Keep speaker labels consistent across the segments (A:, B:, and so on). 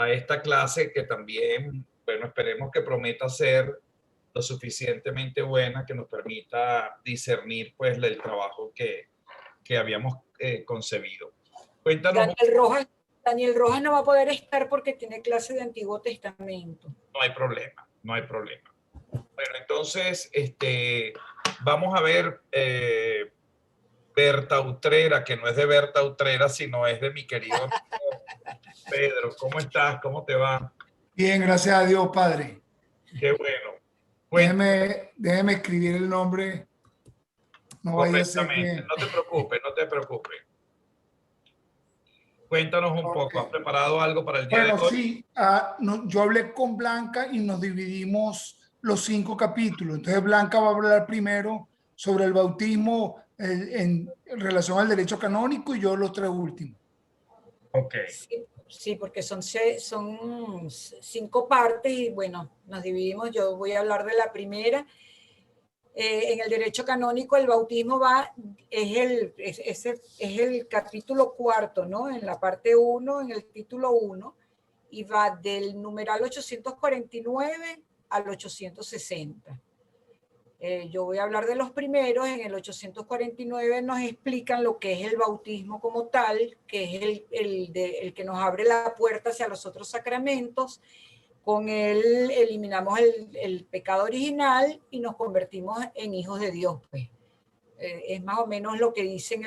A: esta clase que también, bueno, esperemos que prometa ser lo suficientemente buena que nos permita discernir pues el trabajo que habíamos concebido. Cuéntanos.
B: Daniel Rojas no va a poder estar porque tiene clase de Antiguo Testamento.
A: No hay problema, no hay problema. Bueno, entonces, vamos a ver Berta Utrera, que no es de Berta Utrera, sino es de mi querido amigo Pedro. ¿Cómo estás? ¿Cómo te va?
C: Bien, gracias a Dios, Padre.
A: Qué bueno.
C: Déjeme escribir el nombre. No vaya a ser que...
A: No te preocupes, no te preocupes. Cuéntanos un poco, ¿has preparado algo para el día de hoy?
C: Bueno, sí, yo hablé con Blanca y nos dividimos los 5 capítulos. Entonces Blanca va a hablar primero sobre el bautismo en relación al derecho canónico y yo los 3 últimos.
A: Ok.
B: Sí, porque son 5 partes y bueno, nos dividimos. Yo voy a hablar de la primera. En el derecho canónico el bautismo es el capítulo 4, ¿no? En la parte 1, en el título 1, y va del numeral 849 al 860. Yo voy a hablar de los primeros. En el 849 nos explican lo que es el bautismo como tal, que es el que nos abre la puerta hacia los otros sacramentos. Con él eliminamos el pecado original y nos convertimos en hijos de Dios. Pues. Es más o menos lo que dicen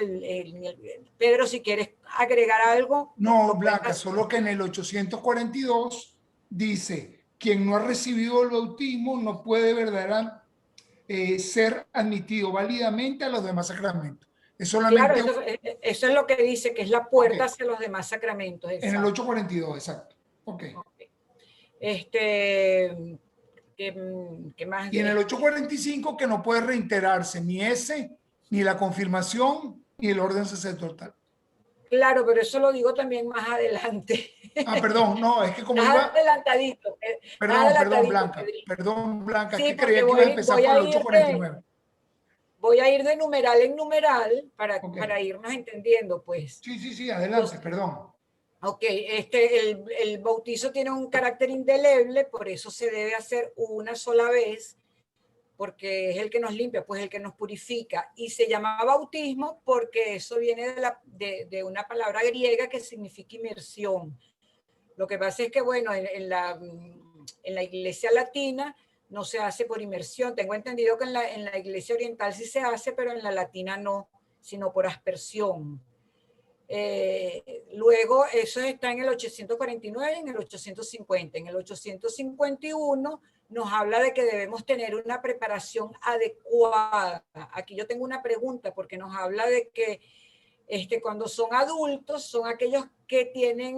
B: Pedro, si quieres agregar algo.
C: No, Blanca, solo que en el 842 dice, quien no ha recibido el bautismo no puede verdaderamente ser admitido válidamente a los demás sacramentos. Es solamente...
B: Claro, eso es lo que dice, que es la puerta hacia los demás sacramentos. Exacto.
C: En el 842, exacto. Okay.
B: ¿Qué más?
C: Y en el 845 que no puede reiterarse ni ni la confirmación, ni el orden sacerdotal.
B: Claro, pero eso lo digo también más adelante.
C: Perdón, no, es que como
B: iba... adelantadito.
C: Perdón, Blanca. Pedrito. Perdón, Blanca,
B: sí,
C: es que creía que iba a empezar por el 849.
B: Voy a ir de numeral en numeral para irnos entendiendo, pues.
C: Sí, adelante, perdón.
B: Ok, el bautizo tiene un carácter indeleble, por eso se debe hacer una sola vez, porque es el que nos limpia, pues el que nos purifica. Y se llama bautismo porque eso viene de una palabra griega que significa inmersión. Lo que pasa es que, bueno, en la iglesia latina no se hace por inmersión. Tengo entendido que en la iglesia oriental sí se hace, pero en la latina no, sino por aspersión. Luego eso está en el 849 y en el 850. En el 851 nos habla de que debemos tener una preparación adecuada. Aquí yo tengo una pregunta porque nos habla de que cuando son adultos son aquellos que tienen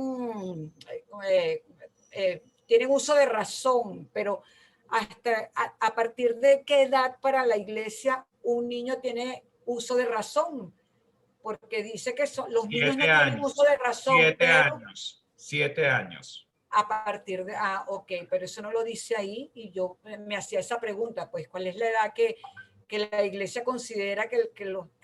B: uso de razón, pero hasta a partir de qué edad para la iglesia un niño tiene uso de razón. Porque dice que los niños no tienen uso de razón.
A: 7 años.
B: A partir de... ok, pero eso no lo dice ahí y yo me hacía esa pregunta, pues, ¿cuál es la edad que la iglesia considera que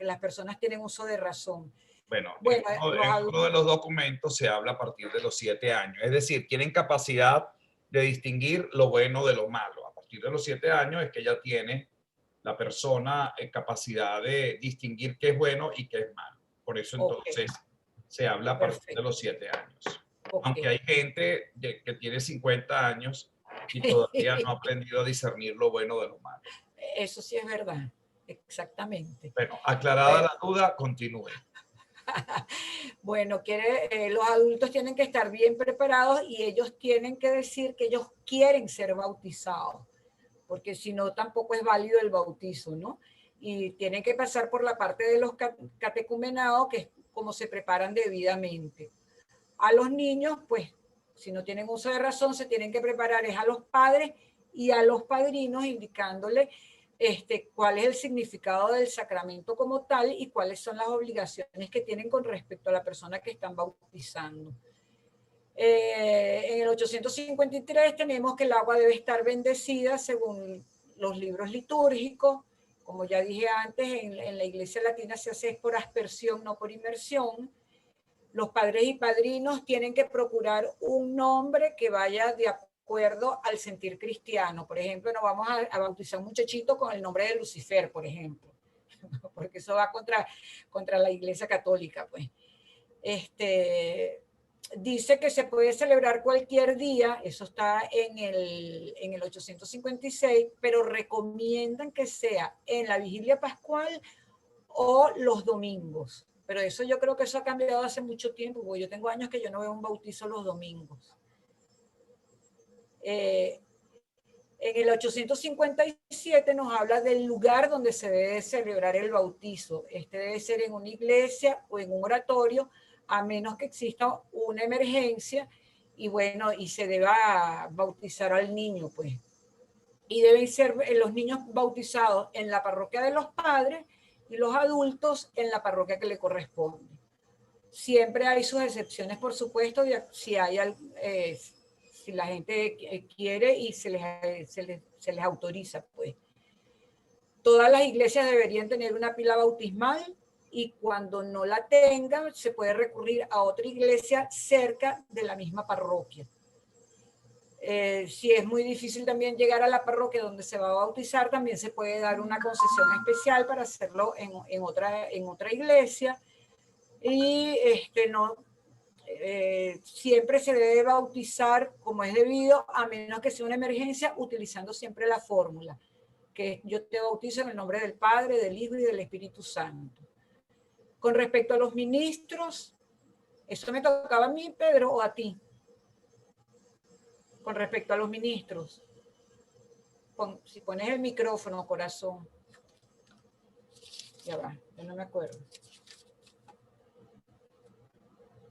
B: las personas tienen uso de razón?
A: Bueno, en uno de los documentos se habla a partir de los 7 años. Es decir, tienen capacidad de distinguir lo bueno de lo malo. A partir de los 7 años es que ya tiene la persona capacidad de distinguir qué es bueno y qué es malo. Por eso entonces se habla a partir de los 7 años. Aunque hay gente que tiene 50 años y todavía no ha aprendido a discernir lo bueno de lo malo.
B: Eso sí es verdad, exactamente.
A: Bueno, aclarada la duda, continúe.
B: Bueno, los adultos tienen que estar bien preparados y ellos tienen que decir que ellos quieren ser bautizados, porque si no tampoco es válido el bautizo, ¿no? Y tienen que pasar por la parte de los catecumenados, que es como se preparan debidamente. A los niños, pues, si no tienen uso de razón, se tienen que preparar es a los padres y a los padrinos, indicándole cuál es el significado del sacramento como tal y cuáles son las obligaciones que tienen con respecto a la persona que están bautizando. En el 853 tenemos que el agua debe estar bendecida según los libros litúrgicos. Como ya dije antes, en la iglesia latina se hace por aspersión, no por inmersión. los padres y padrinos tienen que procurar un nombre que vaya de acuerdo al sentir cristiano. Por ejemplo, no vamos a bautizar a un muchachito con el nombre de Lucifer, por ejemplo, porque eso va contra la Iglesia Católica, pues. Dice que se puede celebrar cualquier día, eso está en el 856, pero recomiendan que sea en la vigilia pascual o los domingos. Pero eso yo creo que eso ha cambiado hace mucho tiempo, porque yo tengo años que yo no veo un bautizo los domingos. En el 857 nos habla del lugar donde se debe celebrar el bautizo. Debe ser en una iglesia o en un oratorio, a menos que exista una emergencia y bueno, y se deba bautizar al niño, pues. Y deben ser los niños bautizados en la parroquia de los padres y los adultos en la parroquia que le corresponde. Siempre hay sus excepciones, por supuesto, si la gente quiere y se les autoriza, pues. Todas las iglesias deberían tener una pila bautismal y cuando no la tengan, se puede recurrir a otra iglesia cerca de la misma parroquia. Si es muy difícil también llegar a la parroquia donde se va a bautizar, también se puede dar una concesión especial para hacerlo en otra iglesia. Y siempre se debe bautizar como es debido, a menos que sea una emergencia, utilizando siempre la fórmula, que yo te bautizo en el nombre del Padre, del Hijo y del Espíritu Santo. Con respecto a los ministros, ¿eso me tocaba a mí, Pedro, o a ti? Con respecto a los ministros. Si pones el micrófono, corazón. Ya va, yo no me acuerdo.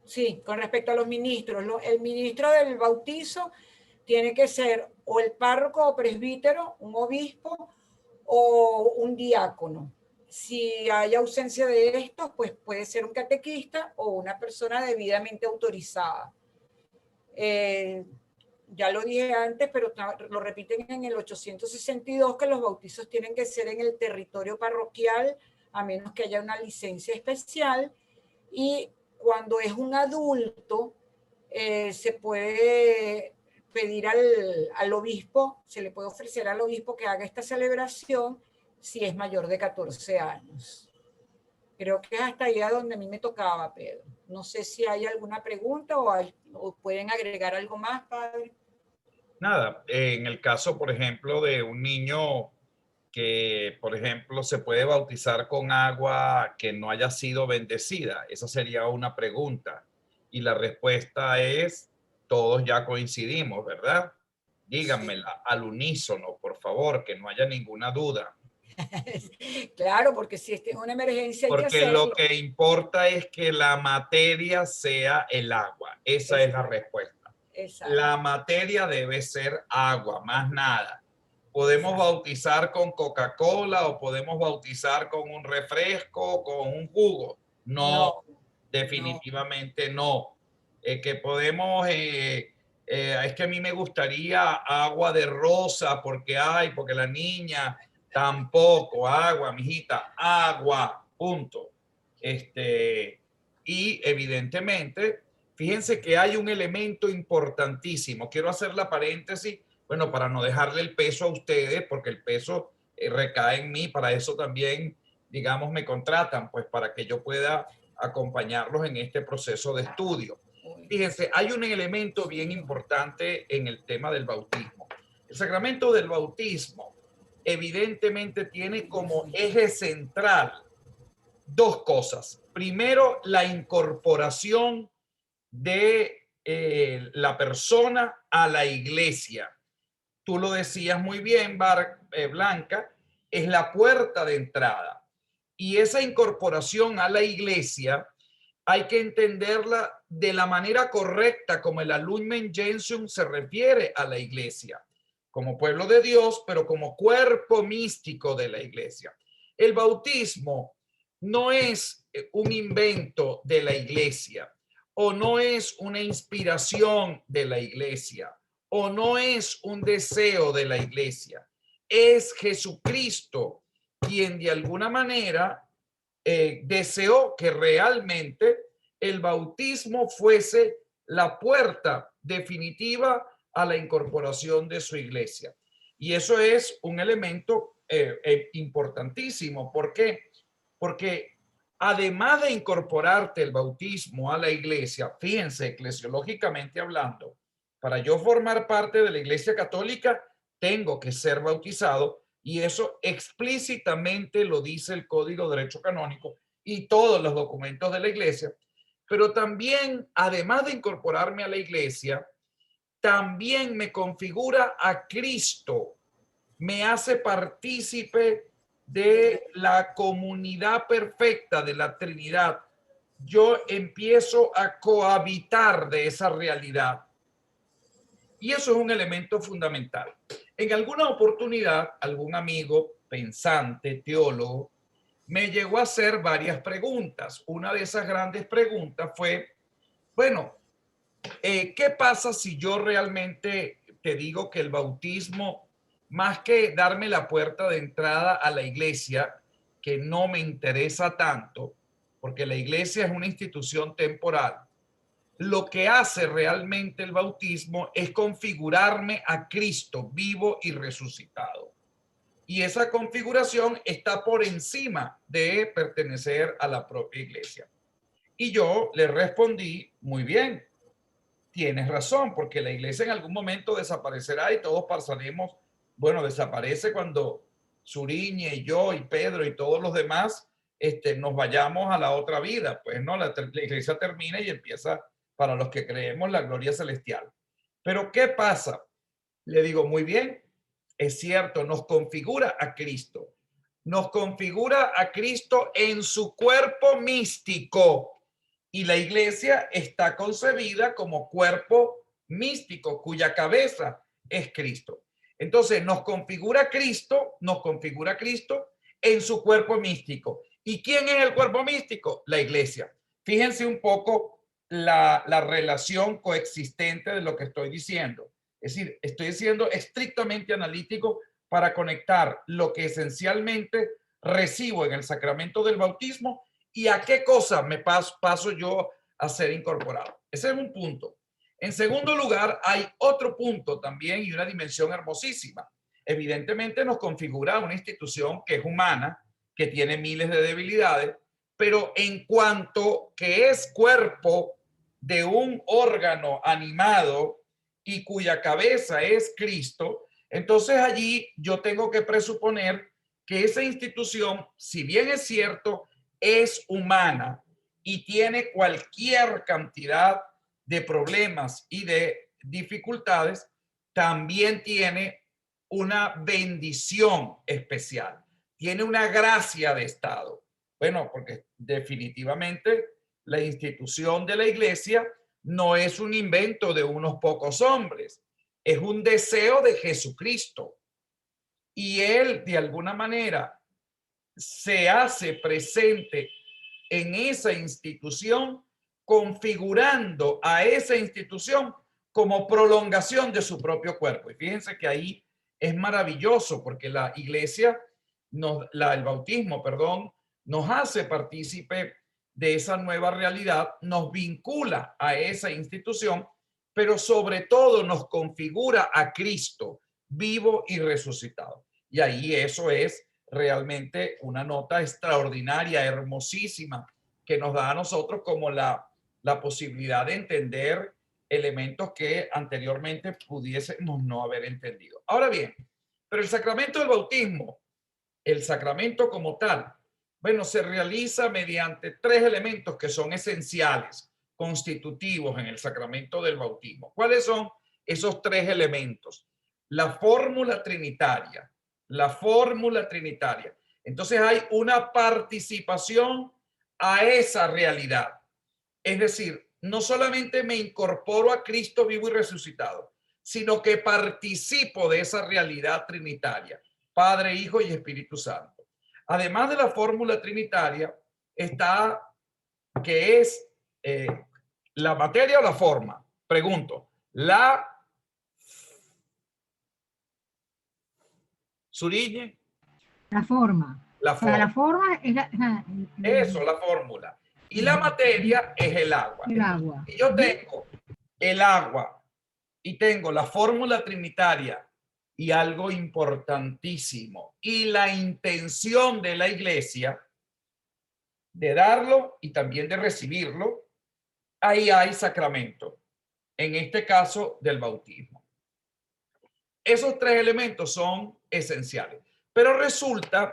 B: Sí, con respecto a los ministros. El ministro del bautizo tiene que ser o el párroco o presbítero, un obispo o un diácono. Si hay ausencia de estos, pues puede ser un catequista o una persona debidamente autorizada. Ya lo dije antes, pero lo repiten en el 862, que los bautizos tienen que ser en el territorio parroquial, a menos que haya una licencia especial. Y cuando es un adulto, se puede pedir al obispo, se le puede ofrecer al obispo que haga esta celebración si es mayor de 14 años. Creo que es hasta ahí a donde a mí me tocaba, Pedro. No sé si hay alguna pregunta o pueden agregar algo más, padre.
A: Nada, en el caso, por ejemplo, de un niño que, por ejemplo, se puede bautizar con agua que no haya sido bendecida, esa sería una pregunta. Y la respuesta es, todos ya coincidimos, ¿verdad? Díganmela al unísono, por favor, que no haya ninguna duda.
B: Claro, porque si es una emergencia hay que
A: Porque
B: hacerlo.
A: lo que importa es que la materia sea el agua. Esa es la respuesta.
B: Exacto.
A: La materia debe ser agua, más nada. Podemos bautizar con Coca-Cola o podemos bautizar con un refresco, con un jugo. No, definitivamente no. Que podemos, es que a mí me gustaría agua de rosa porque la niña, tampoco, agua, mijita, agua, punto. Y evidentemente, fíjense que hay un elemento importantísimo. Quiero hacer la paréntesis, bueno, para no dejarle el peso a ustedes, porque el peso recae en mí, para eso también, digamos, me contratan, pues para que yo pueda acompañarlos en este proceso de estudio. Fíjense, hay un elemento bien importante en el tema del bautismo. El sacramento del bautismo evidentemente tiene como eje central dos cosas. Primero, la incorporación de la persona a la iglesia. Tú lo decías muy bien, Blanca, es la puerta de entrada. Y esa incorporación a la iglesia hay que entenderla de la manera correcta como el Lumen Gentium se refiere a la iglesia, como pueblo de Dios, pero como cuerpo místico de la iglesia. El bautismo no es un invento de la iglesia, o no es una inspiración de la iglesia, o no es un deseo de la iglesia. Es Jesucristo quien de alguna manera deseó que realmente el bautismo fuese la puerta definitiva a la incorporación de su iglesia. Y eso es un elemento importantísimo. ¿Por qué? Porque además de incorporarte el bautismo a la iglesia, fíjense, eclesiológicamente hablando, para yo formar parte de la iglesia católica, tengo que ser bautizado, y eso explícitamente lo dice el Código de Derecho Canónico y todos los documentos de la iglesia. Pero también, además de incorporarme a la iglesia, también me configura a Cristo, me hace partícipe de la comunidad perfecta de la Trinidad. Yo empiezo a cohabitar de esa realidad. Y eso es un elemento fundamental. En alguna oportunidad, algún amigo pensante, teólogo, me llegó a hacer varias preguntas. Una de esas grandes preguntas fue, bueno, ¿qué pasa si yo realmente te digo que el bautismo, más que darme la puerta de entrada a la iglesia, que no me interesa tanto, porque la iglesia es una institución temporal, lo que hace realmente el bautismo es configurarme a Cristo vivo y resucitado? Y esa configuración está por encima de pertenecer a la propia iglesia. Y yo le respondí, muy bien, tienes razón, porque la iglesia en algún momento desaparecerá y todos pasaremos, bueno, desaparece cuando Suriñe y yo y Pedro y todos los demás nos vayamos a la otra vida. Pues no, la iglesia termina y empieza, para los que creemos, la gloria celestial. Pero ¿qué pasa? Le digo, muy bien, es cierto, nos configura a Cristo. Nos configura a Cristo en su cuerpo místico. Y la iglesia está concebida como cuerpo místico, cuya cabeza es Cristo. Entonces nos configura Cristo en su cuerpo místico. ¿Y quién es el cuerpo místico? La iglesia. Fíjense un poco la relación coexistente de lo que estoy diciendo. Es decir, estoy siendo estrictamente analítico para conectar lo que esencialmente recibo en el sacramento del bautismo y a qué cosa me paso yo a ser incorporado. Ese es un punto. En segundo lugar, hay otro punto también y una dimensión hermosísima. Evidentemente nos configura una institución que es humana, que tiene miles de debilidades, pero en cuanto que es cuerpo de un órgano animado y cuya cabeza es Cristo, entonces allí yo tengo que presuponer que esa institución, si bien es cierto, es humana y tiene cualquier cantidad de problemas y de dificultades, también tiene una bendición especial, tiene una gracia de Estado. Bueno, porque definitivamente la institución de la iglesia no es un invento de unos pocos hombres, es un deseo de Jesucristo. Y él, de alguna manera, se hace presente en esa institución, configurando a esa institución como prolongación de su propio cuerpo. Y fíjense que ahí es maravilloso porque la iglesia, el bautismo, perdón, nos hace partícipe de esa nueva realidad, nos vincula a esa institución, pero sobre todo nos configura a Cristo vivo y resucitado. Y ahí eso es realmente una nota extraordinaria, hermosísima, que nos da a nosotros como la posibilidad de entender elementos que anteriormente pudiésemos no haber entendido. Ahora bien, pero el sacramento del bautismo, el sacramento como tal, bueno, se realiza mediante tres elementos que son esenciales, constitutivos en el sacramento del bautismo. ¿Cuáles son esos tres elementos? La fórmula trinitaria. La fórmula trinitaria. Entonces hay una participación a esa realidad. Es decir, no solamente me incorporo a Cristo vivo y resucitado, sino que participo de esa realidad trinitaria, Padre, Hijo y Espíritu Santo. Además de la fórmula trinitaria, está que es la materia o la forma. Pregunto, Suriñe.
D: La forma.
A: La
D: O sea, la
A: forma.
D: forma es
A: Eso, la fórmula. Y la materia es el agua.
D: El agua.
A: Y yo tengo el agua y tengo la fórmula trinitaria y algo importantísimo, y la intención de la iglesia de darlo y también de recibirlo. Ahí hay sacramento, en este caso del bautismo. Esos tres elementos son esenciales, pero resulta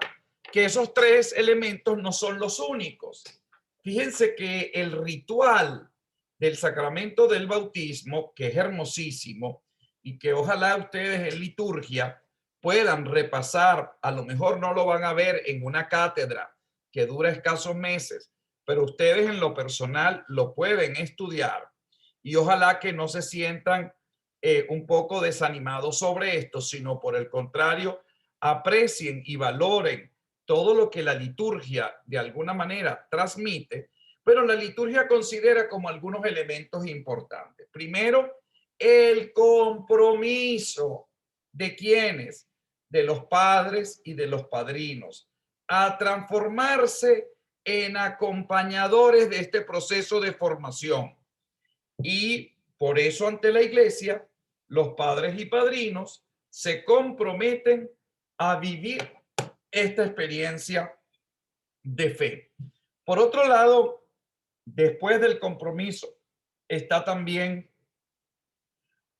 A: que esos tres elementos no son los únicos. Fíjense que el ritual del sacramento del bautismo, que es hermosísimo y que ojalá ustedes en liturgia puedan repasar, a lo mejor no lo van a ver en una cátedra que dura escasos meses, pero ustedes en lo personal lo pueden estudiar y ojalá que no se sientan un poco desanimados sobre esto, sino por el contrario, aprecien y valoren todo lo que la liturgia de alguna manera transmite, pero la liturgia considera como algunos elementos importantes. Primero, el compromiso de quienes, de los padres y de los padrinos, a transformarse en acompañadores de este proceso de formación. Y por eso ante la iglesia, los padres y padrinos se comprometen a vivir esta experiencia de fe. Por otro lado, después del compromiso está también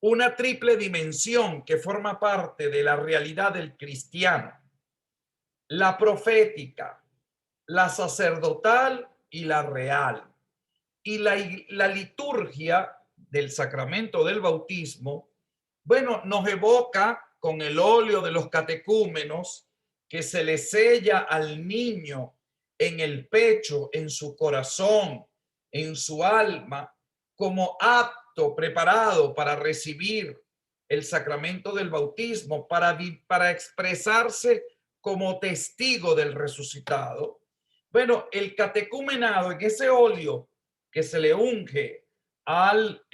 A: una triple dimensión que forma parte de la realidad del cristiano: la profética, la sacerdotal y la real. Y la liturgia del sacramento del bautismo, bueno, nos evoca con el óleo de los catecúmenos que se le sella al niño en el pecho, en su corazón, en su alma, como apto, preparado para recibir el sacramento del bautismo, para expresarse como testigo del resucitado. Bueno, el catecumenado, en ese óleo que se le unge al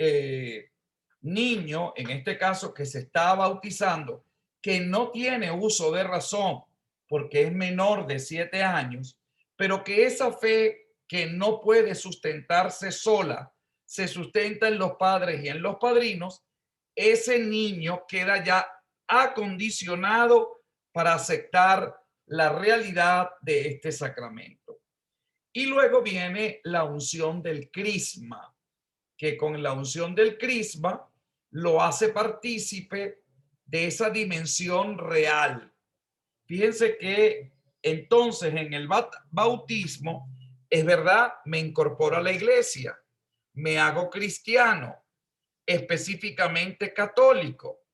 A: niño, en este caso que se está bautizando, que no tiene uso de razón porque es menor de 7 años, pero que esa fe que no puede sustentarse sola, se sustenta en los padres y en los padrinos, ese niño queda ya acondicionado para aceptar la realidad de este sacramento. Y luego viene la unción del crisma, que con la unción del crisma lo hace partícipe de esa dimensión real. Fíjense que entonces en el bautismo, es verdad, me incorporo a la iglesia, me hago cristiano, específicamente católico,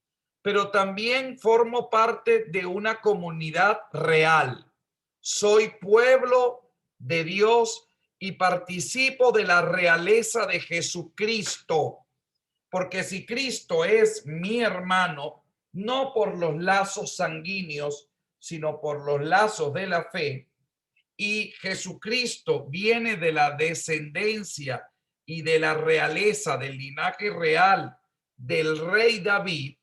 A: pero también formo parte de una comunidad real. Soy pueblo de Dios y participo de la realeza de Jesucristo, porque si Cristo es mi hermano, no por los lazos sanguíneos, sino por los lazos de la fe, y Jesucristo viene de la descendencia y de la realeza, del linaje real del rey David,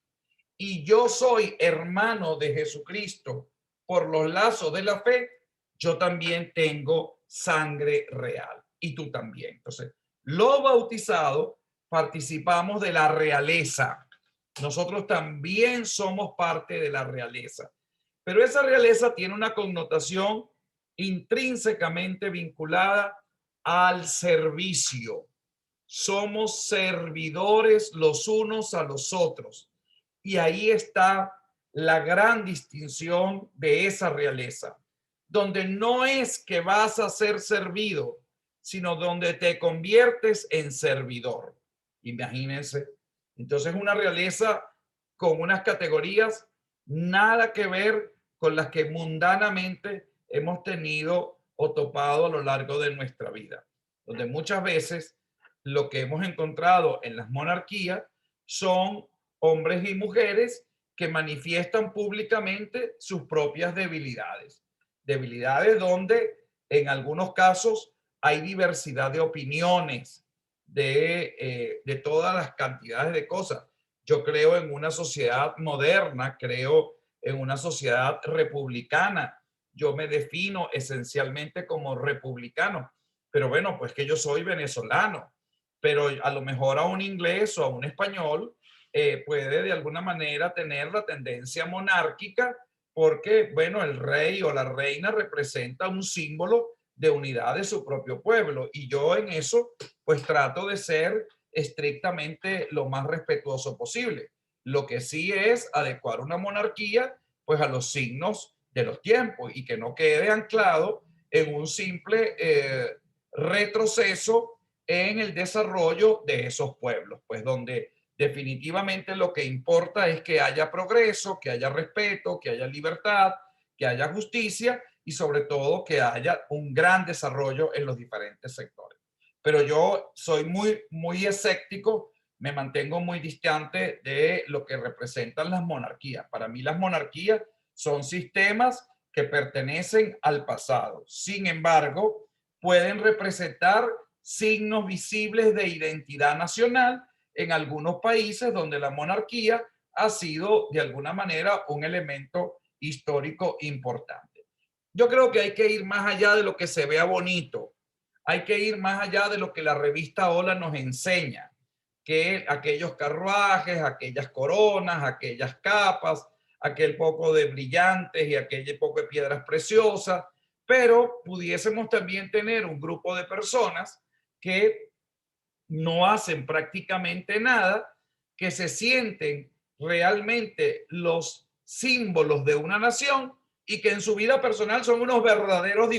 A: y yo soy hermano de Jesucristo por los lazos de la fe, yo también tengo sangre real y tú también. Entonces, los bautizados participamos de la realeza. Nosotros también somos parte de la realeza, pero esa realeza tiene una connotación intrínsecamente vinculada al servicio. Somos servidores los unos a los otros. Y ahí está la gran distinción de esa realeza, donde no es que vas a ser servido, sino donde te conviertes en servidor. Imagínense. Entonces, una realeza con unas categorías nada que ver con las que mundanamente hemos tenido o topado a lo largo de nuestra vida, donde muchas veces lo que hemos encontrado en las monarquías son hombres y mujeres que manifiestan públicamente sus propias debilidades. Debilidades donde en algunos casos hay diversidad de opiniones, de todas las cantidades de cosas. Yo creo en una sociedad moderna, creo en una sociedad republicana. Yo me defino esencialmente como republicano, pero bueno, pues que yo soy venezolano, pero a lo mejor a un inglés o a un español puede de alguna manera tener la tendencia monárquica porque, bueno, el rey o la reina representa un símbolo de unidad de su propio pueblo y yo en eso pues trato de ser estrictamente lo más respetuoso posible. Lo que sí es adecuar una monarquía pues a los signos de los tiempos y que no quede anclado en un simple retroceso en el desarrollo de esos pueblos, pues donde definitivamente lo que importa es que haya progreso, que haya respeto, que haya libertad, que haya justicia y sobre todo que haya un gran desarrollo en los diferentes sectores. Pero yo soy muy escéptico, me mantengo muy distante de lo que representan las monarquías. Para mí las monarquías son sistemas que pertenecen al pasado. Sin embargo, pueden representar signos visibles de identidad nacional en algunos países donde la monarquía ha sido de alguna manera un elemento histórico importante. Yo creo que hay que ir más allá de lo que se vea bonito, hay que ir más allá de lo que la revista Hola nos enseña, que aquellos carruajes, aquellas coronas, aquellas capas, aquel poco de brillantes y aquel poco de piedras preciosas, pero pudiésemos también tener un grupo de personas que no hacen prácticamente nada, que se sienten realmente los símbolos de una nación y que en su vida personal son unos verdaderos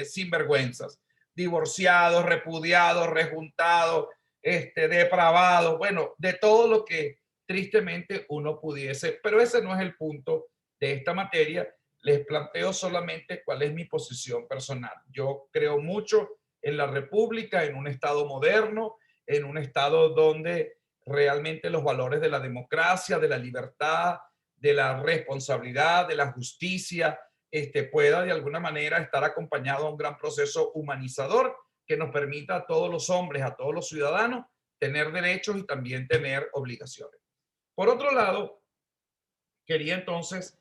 A: sinvergüenzas, divorciados, repudiados, rejuntados, depravados, bueno, de todo lo que tristemente uno pudiese, pero ese no es el punto de esta materia. Les planteo solamente cuál es mi posición personal. Yo creo mucho en la República, en un Estado moderno, en un Estado donde realmente los valores de la democracia, de la libertad, de la responsabilidad, de la justicia, pueda de alguna manera estar acompañado a un gran proceso humanizador que nos permita a todos los hombres, a todos los ciudadanos, tener derechos y también tener obligaciones. Por otro lado, quería entonces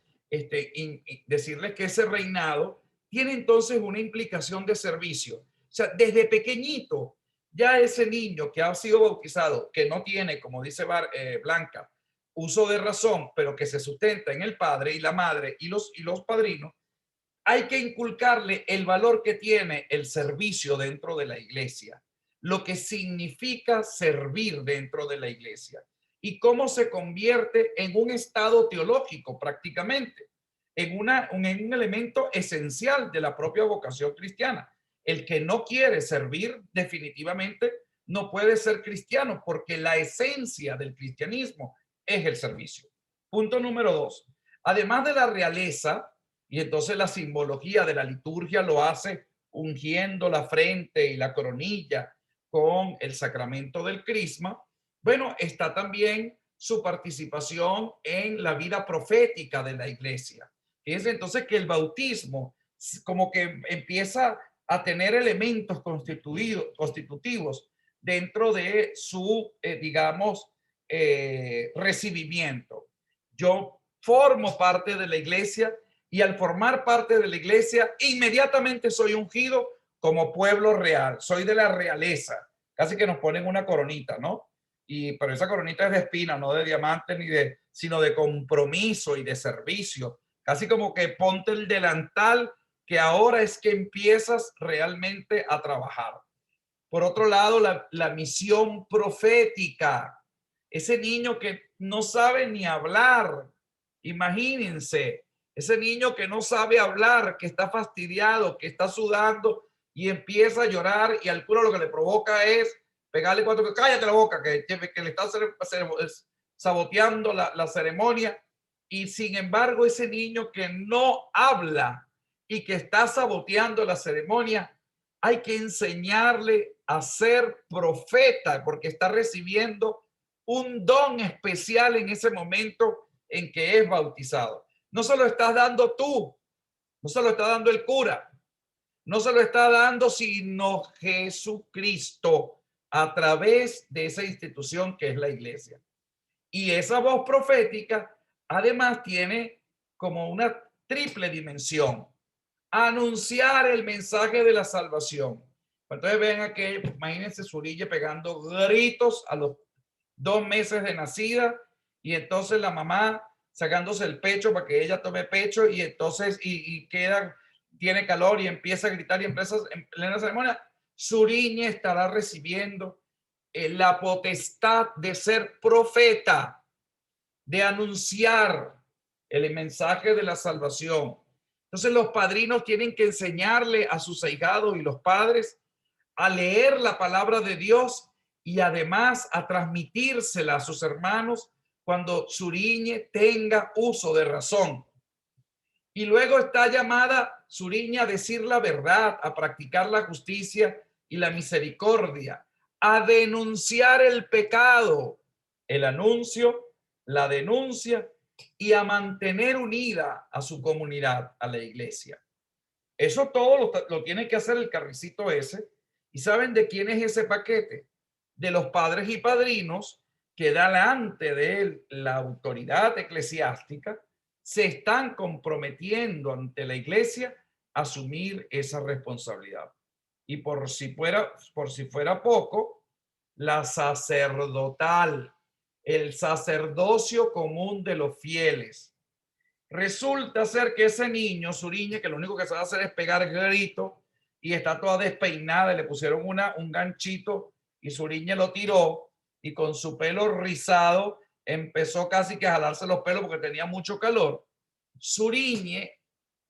A: decirles que ese reinado tiene entonces una implicación de servicio. O sea, desde pequeñito, ya ese niño que ha sido bautizado, que no tiene, como dice Blanca, uso de razón, pero que se sustenta en el padre y la madre y los padrinos, hay que inculcarle el valor que tiene el servicio dentro de la iglesia, lo que significa servir dentro de la iglesia y cómo se convierte en un estado teológico prácticamente, en un elemento esencial de la propia vocación cristiana. El que no quiere servir definitivamente no puede ser cristiano porque la esencia del cristianismo es el servicio. Punto número 2. Además de la realeza, y entonces la simbología de la liturgia lo hace ungiendo la frente y la coronilla con el sacramento del crisma. Bueno, está también su participación en la vida profética de la iglesia. Fíjense entonces que el bautismo como que empieza a tener elementos constitutivos dentro de su, digamos, recibimiento. Yo formo parte de la iglesia y al formar parte de la iglesia, inmediatamente soy ungido como pueblo real. Soy de la realeza. Casi que nos ponen una coronita, ¿no? Pero esa coronita es de espina, no de diamante, sino de compromiso y de servicio. Casi como que ponte el delantal, que ahora es que empiezas realmente a trabajar. Por otro lado, la misión profética. Ese niño que no sabe ni hablar, imagínense, ese niño que no sabe hablar, que está fastidiado, que está sudando y empieza a llorar y al cura lo que le provoca es pegarle cuatro, cállate la boca, que le está saboteando la ceremonia. Y sin embargo, ese niño que no habla y que está saboteando la ceremonia, hay que enseñarle a ser profeta porque está recibiendo un don especial en ese momento en que es bautizado. No se lo estás dando tú, no se lo está dando el cura, no se lo está dando sino Jesucristo a través de esa institución que es la iglesia. Y esa voz profética además tiene como una triple dimensión: anunciar el mensaje de la salvación, Entonces ven aquello, imagínense Zuriñe pegando gritos a los 2 meses de nacida y entonces la mamá sacándose el pecho para que ella tome pecho y entonces queda, tiene calor y empieza a gritar y empieza en plena ceremonia. Zuriñe estará recibiendo la potestad de ser profeta, de anunciar el mensaje de la salvación. Entonces los padrinos tienen que enseñarle a sus ahijados y los padres a leer la palabra de Dios y además a transmitírsela a sus hermanos cuando Zuriñe tenga uso de razón. Y luego está llamada Zuriñe a decir la verdad, a practicar la justicia y la misericordia, a denunciar el pecado, el anuncio, la denuncia y a mantener unida a su comunidad, a la iglesia. Eso todo lo tiene que hacer el carricito ese. ¿Y saben de quién es ese paquete? De los padres y padrinos que delante de la autoridad eclesiástica se están comprometiendo ante la iglesia a asumir esa responsabilidad. Y por si fuera poco, la sacerdotal, el sacerdocio común de los fieles. Resulta ser que ese niño, Zuriñe, que lo único que sabe hacer es pegar gritos y está toda despeinada, y le pusieron un ganchito y Zuriñe lo tiró y con su pelo rizado empezó casi que a jalarse los pelos porque tenía mucho calor. Zuriñe,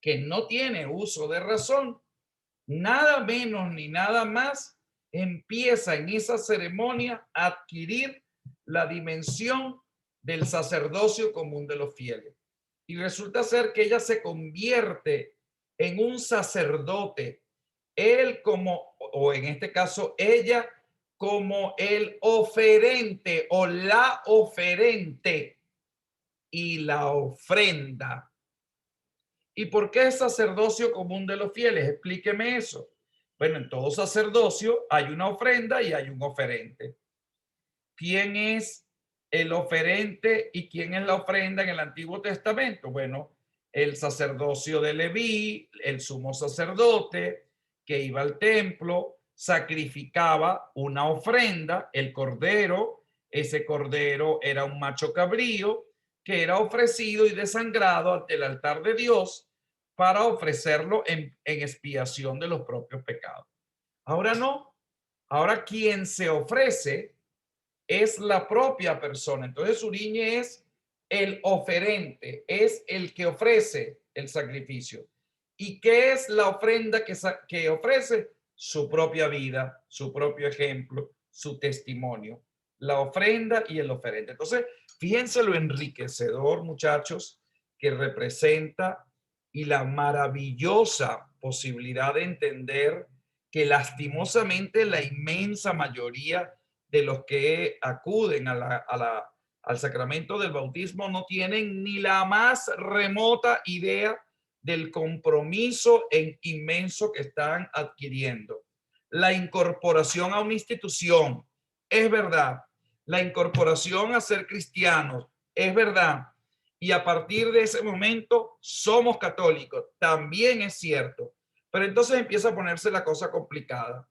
A: que no tiene uso de razón, nada menos ni nada más, empieza en esa ceremonia a adquirir la dimensión del sacerdocio común de los fieles. Y resulta ser que ella se convierte en un sacerdote, él como, o en este caso ella, como el oferente o la oferente y la ofrenda. ¿Y por qué es sacerdocio común de los fieles? Explíqueme eso. Bueno, en todo sacerdocio hay una ofrenda y hay un oferente. ¿Quién es el oferente y quién es la ofrenda en el Antiguo Testamento? Bueno, el sacerdocio de Leví, el sumo sacerdote que iba al templo, sacrificaba una ofrenda, el cordero. Ese cordero era un macho cabrío que era ofrecido y desangrado ante el altar de Dios para ofrecerlo en expiación de los propios pecados. Ahora no, ahora quien se ofrece es la propia persona. Entonces Zuriñe es el oferente, es el que ofrece el sacrificio. ¿Y qué es la ofrenda que ofrece? Su propia vida, su propio ejemplo, su testimonio. La ofrenda y el oferente. Entonces, fíjense lo enriquecedor, muchachos, que representa y la maravillosa posibilidad de entender que lastimosamente la inmensa mayoría de los que acuden al sacramento del bautismo no tienen ni la más remota idea del compromiso inmenso que están adquiriendo. La incorporación a una institución, es verdad. La incorporación a ser cristianos, es verdad. Y a partir de ese momento somos católicos, también es cierto. Pero entonces empieza a ponerse la cosa complicada.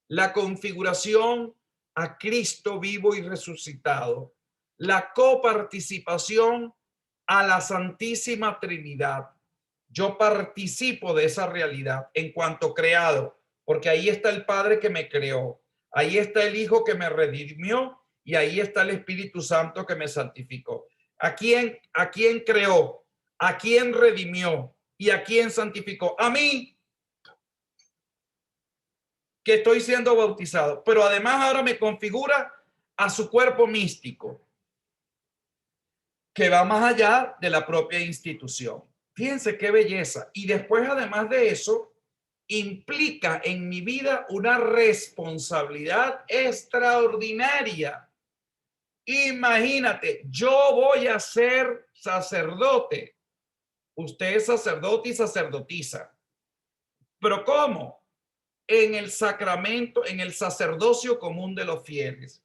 A: La configuración a Cristo vivo y resucitado, la coparticipación a la Santísima Trinidad. Yo participo de esa realidad en cuanto creado, porque ahí está el Padre que me creó, ahí está el Hijo que me redimió y ahí está el Espíritu Santo que me santificó. ¿A quién creó? ¿A quién redimió? ¿Y a quién santificó? A mí, que estoy siendo bautizado, pero además ahora me configura a su cuerpo místico, que va más allá de la propia institución. Fíjense qué belleza. Y después, además de eso, implica en mi vida una responsabilidad extraordinaria. Imagínate, yo voy a ser sacerdote. Usted es sacerdote y sacerdotisa. ¿Pero cómo? En el sacramento, en el sacerdocio común de los fieles.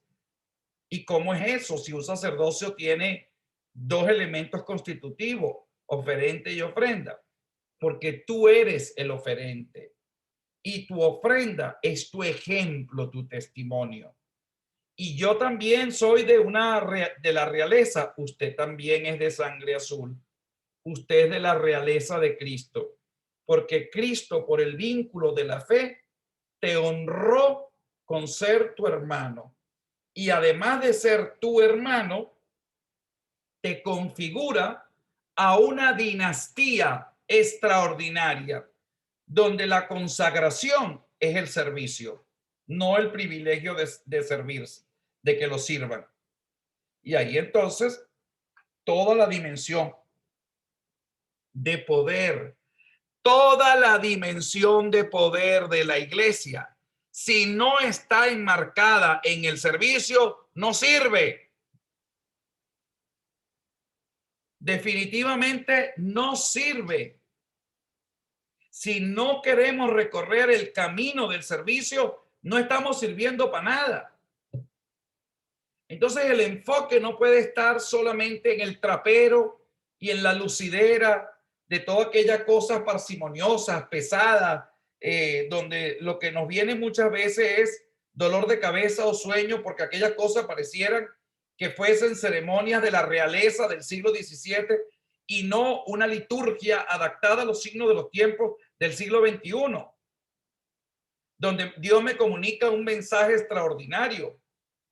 A: ¿Y cómo es eso? Si un sacerdocio tiene dos elementos constitutivos, oferente y ofrenda, porque tú eres el oferente. y tu ofrenda es tu ejemplo, tu testimonio. Y yo también soy de la realeza, usted también es de sangre azul, usted es de la realeza de Cristo, porque Cristo, por el vínculo de la fe, te honró con ser tu hermano. Y además de ser tu hermano, te configura a una dinastía extraordinaria, donde la consagración es el servicio, no el privilegio de servirse, de que lo sirvan. Y ahí entonces toda la dimensión de poder, toda la dimensión de poder de la iglesia, si no está enmarcada en el servicio, no sirve. Definitivamente no sirve. Si no queremos recorrer el camino del servicio, no estamos sirviendo para nada. Entonces el enfoque no puede estar solamente en el trapero y en la lucidera de todas aquellas cosas parsimoniosas, pesadas, donde lo que nos viene muchas veces es dolor de cabeza o sueño, porque aquellas cosas parecieran que fuesen ceremonias de la realeza del siglo XVII y no una liturgia adaptada a los signos de los tiempos del siglo XXI, donde Dios me comunica un mensaje extraordinario.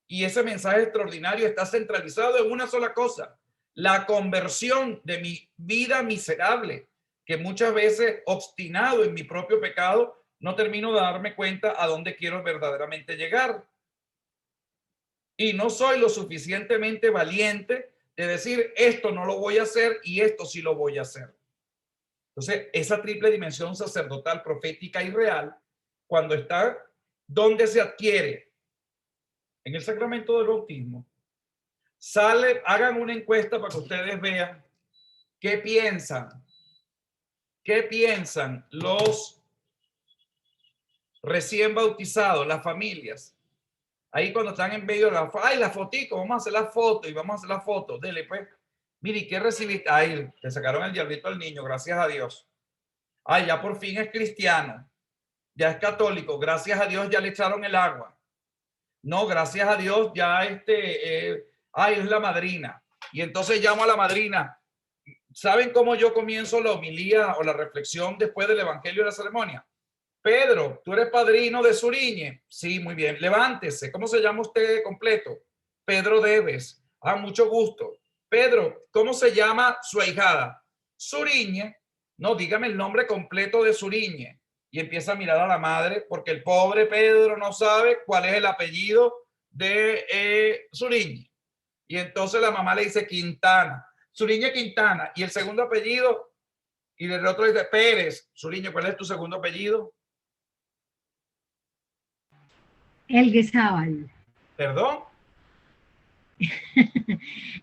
A: Y ese mensaje extraordinario está centralizado en una sola cosa: la conversión de mi vida miserable, que muchas veces, obstinado en mi propio pecado, no termino de darme cuenta a dónde quiero verdaderamente llegar. Y no soy lo suficientemente valiente de decir, esto no lo voy a hacer y esto sí lo voy a hacer. Entonces, esa triple dimensión sacerdotal, profética y real, cuando está, ¿dónde se adquiere? En el sacramento del bautismo. Sale, hagan una encuesta para que ustedes vean qué piensan los recién bautizados, las familias. Ahí cuando están en medio de la fotico, vamos a hacer la foto y vamos a hacer la foto. Dele, pues. Mire, ¿qué recibiste? Ay, te sacaron el diablito al niño, gracias a Dios. Ay, ya por fin es cristiano, ya es católico, gracias a Dios ya le echaron el agua. No, gracias a Dios ya ay, es la madrina. Y entonces llamo a la madrina. ¿Saben cómo yo comienzo la homilía o la reflexión después del evangelio de la ceremonia? Pedro, ¿tú eres padrino de Suriñe? Sí, muy bien. Levántese. ¿Cómo se llama usted completo? Pedro Debes. Ah, mucho gusto. Pedro, ¿cómo se llama su ahijada? Suriñe. No, dígame el nombre completo de Suriñe. Y empieza a mirar a la madre porque el pobre Pedro no sabe cuál es el apellido de Suriñe. Y entonces la mamá le dice Quintana. Suriñe Quintana. Y el segundo apellido, y el otro dice Pérez. Suriñe, ¿cuál es tu segundo apellido?
D: Elguezábal.
A: ¿Perdón?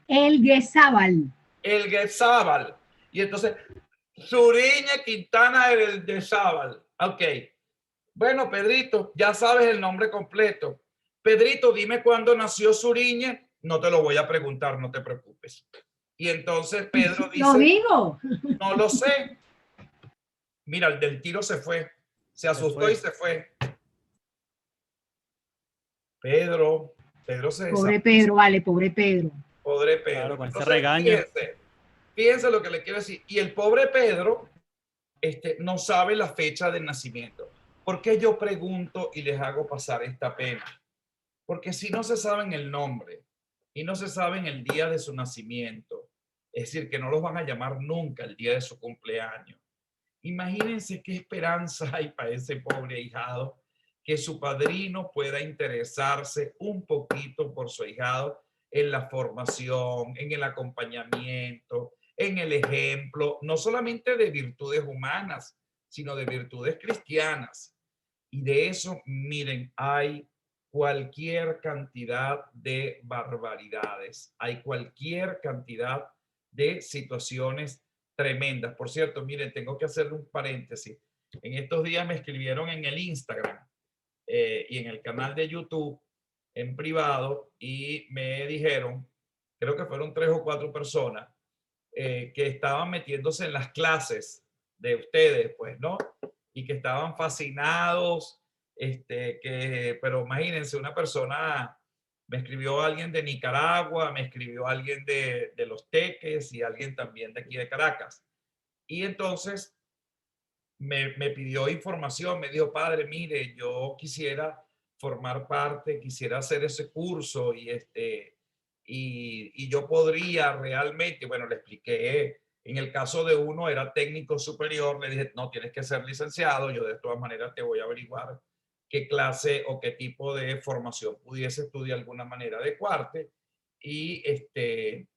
D: Elguezábal.
A: Elguezábal. Y entonces, Suriñe Quintana Elguezábal. Ok. Bueno, Pedrito, ya sabes el nombre completo. Pedrito, dime cuándo nació Suriñe. No te lo voy a preguntar, no te preocupes. Y entonces Pedro dice,
D: ¿Lo digo?
A: No lo sé. Mira, el del tiro se fue. Se asustó y se fue. Pedro se
D: Pobre Pedro, vale, pobre Pedro.
A: Pobre Pedro.
E: Claro, con
A: Entonces,
E: ese regaño.
A: Fíjense lo que le quiero decir. Y el pobre Pedro no sabe la fecha de nacimiento. ¿Por qué yo pregunto y les hago pasar esta pena? Porque si no se saben el nombre y no se saben el día de su nacimiento, es decir, que no los van a llamar nunca el día de su cumpleaños. Imagínense qué esperanza hay para ese pobre ahijado, que su padrino pueda interesarse un poquito por su ahijado en la formación, en el acompañamiento, en el ejemplo, no solamente de virtudes humanas, sino de virtudes cristianas. Y de eso, miren, hay cualquier cantidad de barbaridades, hay cualquier cantidad de situaciones tremendas. Por cierto, miren, tengo que hacerle un paréntesis. En estos días me escribieron en el Instagram y en el canal de YouTube en privado y me dijeron, creo que fueron 3 o 4 personas, que estaban metiéndose en las clases de ustedes, pues, ¿no? y que estaban fascinados, pero imagínense, una persona, me escribió alguien de Nicaragua, me escribió alguien de Los Teques y alguien también de aquí de Caracas. Y entonces me pidió información, me dijo, padre, mire, yo quisiera formar parte, quisiera hacer ese curso y yo podría realmente, bueno, le expliqué, en el caso de uno era técnico superior, le dije, no, tienes que ser licenciado, yo de todas maneras te voy a averiguar qué clase o qué tipo de formación pudiese tú de alguna manera adecuarte y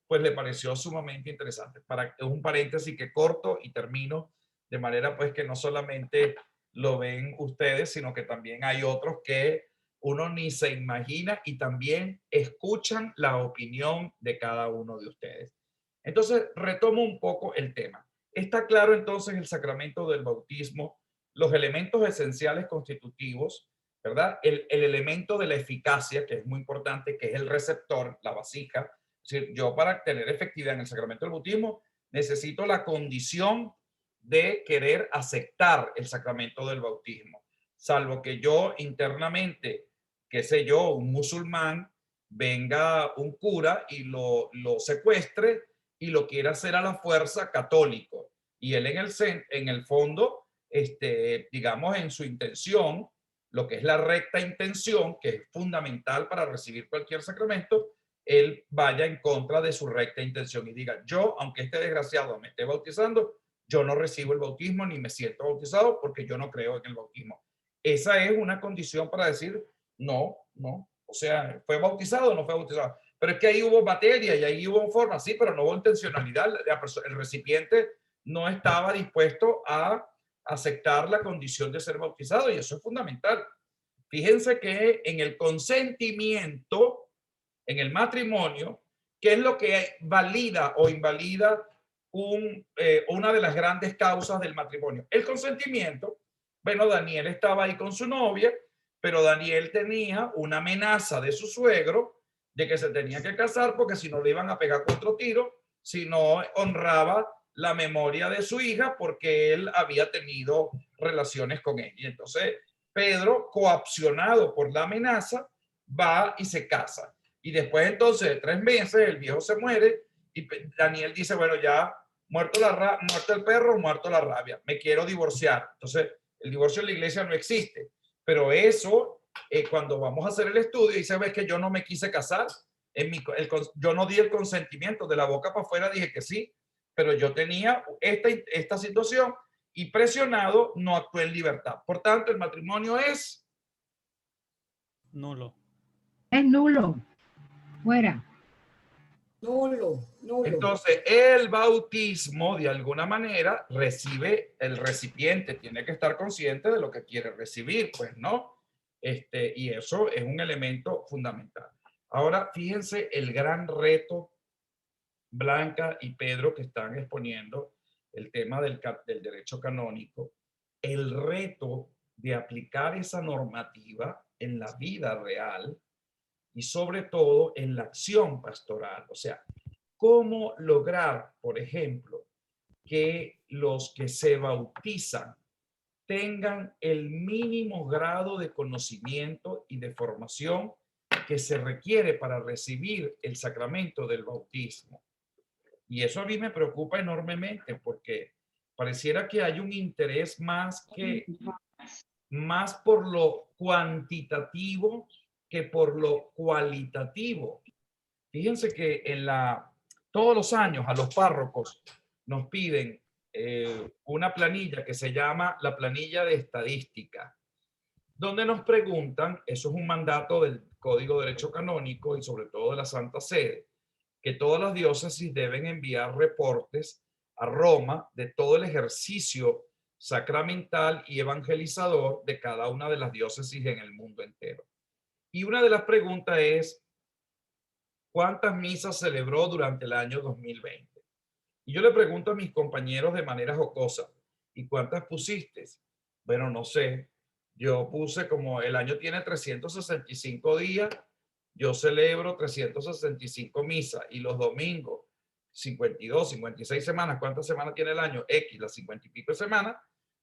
A: pues le pareció sumamente interesante. Es un paréntesis que corto y termino de manera pues que no solamente lo ven ustedes, sino que también hay otros que uno ni se imagina y también escuchan la opinión de cada uno de ustedes. Entonces, retomo un poco el tema. Está claro entonces el sacramento del bautismo, los elementos esenciales constitutivos, ¿verdad? El elemento de la eficacia, que es muy importante, que es el receptor, la vasija. Es decir, yo para tener efectividad en el sacramento del bautismo necesito la condición de querer aceptar el sacramento del bautismo, salvo que yo internamente, qué sé yo, un musulmán, venga un cura y lo secuestre y lo quiera hacer a la fuerza católico. Y él en el fondo, digamos, en su intención, lo que es la recta intención, que es fundamental para recibir cualquier sacramento, él vaya en contra de su recta intención y diga, yo, aunque este desgraciado me esté bautizando, yo no recibo el bautismo ni me siento bautizado porque yo no creo en el bautismo. Esa es una condición para decir, no, no, o sea, ¿fue bautizado o no fue bautizado? Pero es que ahí hubo materia y ahí hubo forma, sí, pero no hubo intencionalidad. El recipiente no estaba dispuesto a aceptar la condición de ser bautizado y eso es fundamental. Fíjense que en el consentimiento, en el matrimonio, ¿qué es lo que valida o invalida una de las grandes causas del matrimonio? El consentimiento. Bueno, Daniel estaba ahí con su novia, pero Daniel tenía una amenaza de su suegro de que se tenía que casar porque si no le iban a pegar 4 tiros, si no honraba la memoria de su hija porque él había tenido relaciones con ella. Y entonces Pedro, coaccionado por la amenaza, va y se casa. Y después entonces de 3 meses el viejo se muere y Daniel dice, bueno, ya muerto el perro, muerto la rabia, me quiero divorciar. Entonces el divorcio en la iglesia no existe, pero eso cuando vamos a hacer el estudio y sabes que yo no me quise casar, yo no di el consentimiento, de la boca para afuera dije que sí, pero yo tenía esta situación y presionado no actué en libertad. Por tanto, el matrimonio es
E: nulo.
D: Es nulo. Fuera.
B: Nulo, nulo.
A: Entonces, el bautismo, de alguna manera, recibe el recipiente, tiene que estar consciente de lo que quiere recibir, pues, ¿no? Y eso es un elemento fundamental. Ahora, fíjense el gran reto, Blanca y Pedro, que están exponiendo el tema del derecho canónico, el reto de aplicar esa normativa en la vida real y sobre todo en la acción pastoral. O sea, ¿cómo lograr, por ejemplo, que los que se bautizan tengan el mínimo grado de conocimiento y de formación que se requiere para recibir el sacramento del bautismo? Y eso a mí me preocupa enormemente porque pareciera que hay un interés más por lo cuantitativo que por lo cualitativo. Fíjense que todos los años a los párrocos nos piden una planilla que se llama la planilla de estadística, donde nos preguntan, eso es un mandato del Código de Derecho Canónico y sobre todo de la Santa Sede, que todas las diócesis deben enviar reportes a Roma de todo el ejercicio sacramental y evangelizador de cada una de las diócesis en el mundo entero. Y una de las preguntas es, ¿cuántas misas celebró durante el año 2020? Y yo le pregunto a mis compañeros de manera jocosa, ¿y cuántas pusiste? Bueno, no sé. Yo puse, como el año tiene 365 días, yo celebro 365 misas y los domingos, 52, 56 semanas. ¿Cuántas semanas tiene el año? X, las 50 y pico de semanas.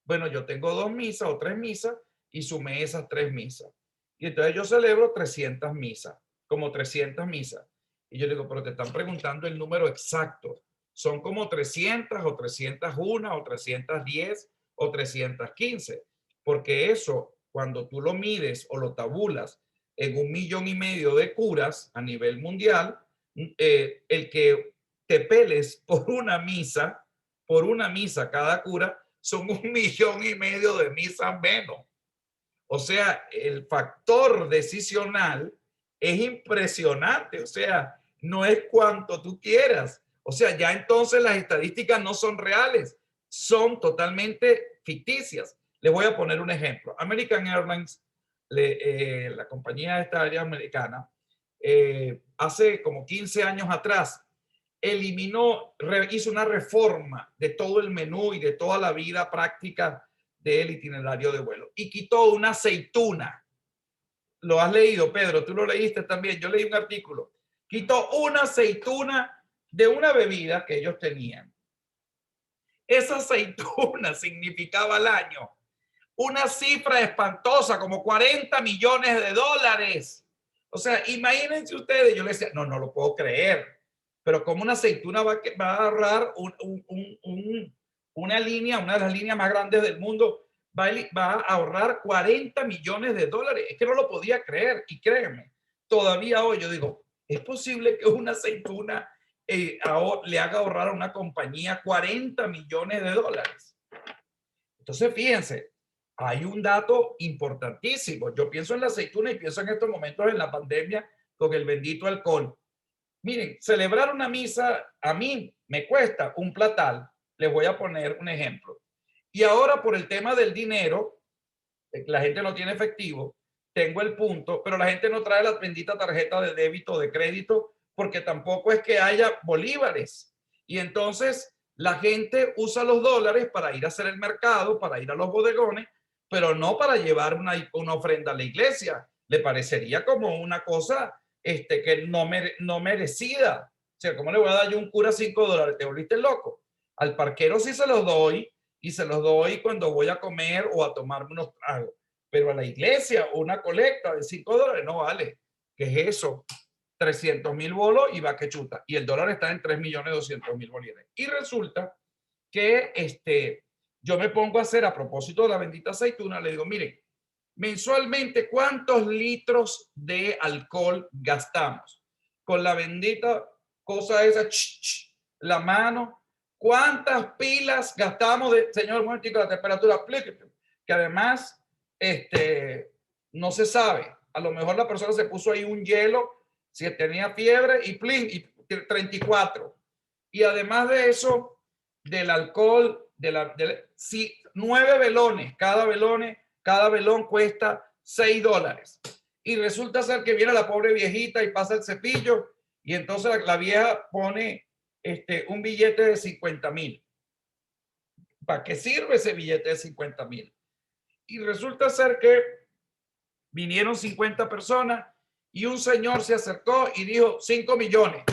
A: Bueno, yo tengo 2 misas o 3 misas y sumé esas 3 misas. Y entonces yo celebro 300 misas, como 300 misas. Y yo le digo, pero te están preguntando el número exacto. Son como 300 o 301 o 310 o 315. Porque eso, cuando tú lo mides o lo tabulas en 1,5 millones de curas a nivel mundial, el que te peles por una misa cada cura, son 1,5 millones de misas menos. O sea, el factor decisional es impresionante. O sea, no es cuanto tú quieras. O sea, ya entonces las estadísticas no son reales, son totalmente ficticias. Les voy a poner un ejemplo. American Airlines, la compañía esta aérea americana, hace como 15 años atrás, hizo una reforma de todo el menú y de toda la vida práctica del itinerario de vuelo y quitó una aceituna. Lo has leído, Pedro, tú lo leíste también. Yo leí un artículo. Quitó una aceituna de una bebida que ellos tenían. Esa aceituna significaba al año una cifra espantosa, como 40 millones de dólares. O sea, imagínense ustedes, yo les decía, no lo puedo creer, pero como una aceituna va a ahorrar una línea, una de las líneas más grandes del mundo, va a ahorrar 40 millones de dólares. Es que no lo podía creer, y créeme, todavía hoy yo digo, ¿es posible que una aceituna le haga ahorrar a una compañía 40 millones de dólares? Entonces, fíjense, hay un dato importantísimo. Yo pienso en la aceituna y pienso en estos momentos en la pandemia con el bendito alcohol. Miren, celebrar una misa a mí me cuesta un platal. Les voy a poner un ejemplo. Y ahora por el tema del dinero, la gente no tiene efectivo, tengo el punto, pero la gente no trae la bendita tarjeta de débito o de crédito porque tampoco es que haya bolívares. Y entonces la gente usa los dólares para ir a hacer el mercado, para ir a los bodegones, pero no para llevar una ofrenda a la iglesia. Le parecería como una cosa que no merecida. O sea, ¿cómo le voy a dar yo un cura $5? ¿Te volviste loco? Al parquero sí se los doy, y se los doy cuando voy a comer o a tomarme unos tragos. Pero a la iglesia una colecta de $5 no vale. ¿Qué es eso? 300,000 bolos y va que chuta. Y el dólar está en 3,200,000 bolívares. Y resulta que yo me pongo a hacer, a propósito de la bendita aceituna, le digo, miren, mensualmente, ¿cuántos litros de alcohol gastamos? Con la bendita cosa esa, la mano, ¿cuántas pilas gastamos de, señor, un momentico, la temperatura? Que además, no se sabe. A lo mejor la persona se puso ahí un hielo, si tenía fiebre, y 34. Y además de eso, del alcohol, si 9 velones, cada velón cuesta $6. Y resulta ser que viene la pobre viejita y pasa el cepillo, y entonces la vieja pone un billete de 50,000. ¿Para qué sirve ese billete de 50,000? Y resulta ser que vinieron 50 personas y un señor se acercó y dijo 5 millones,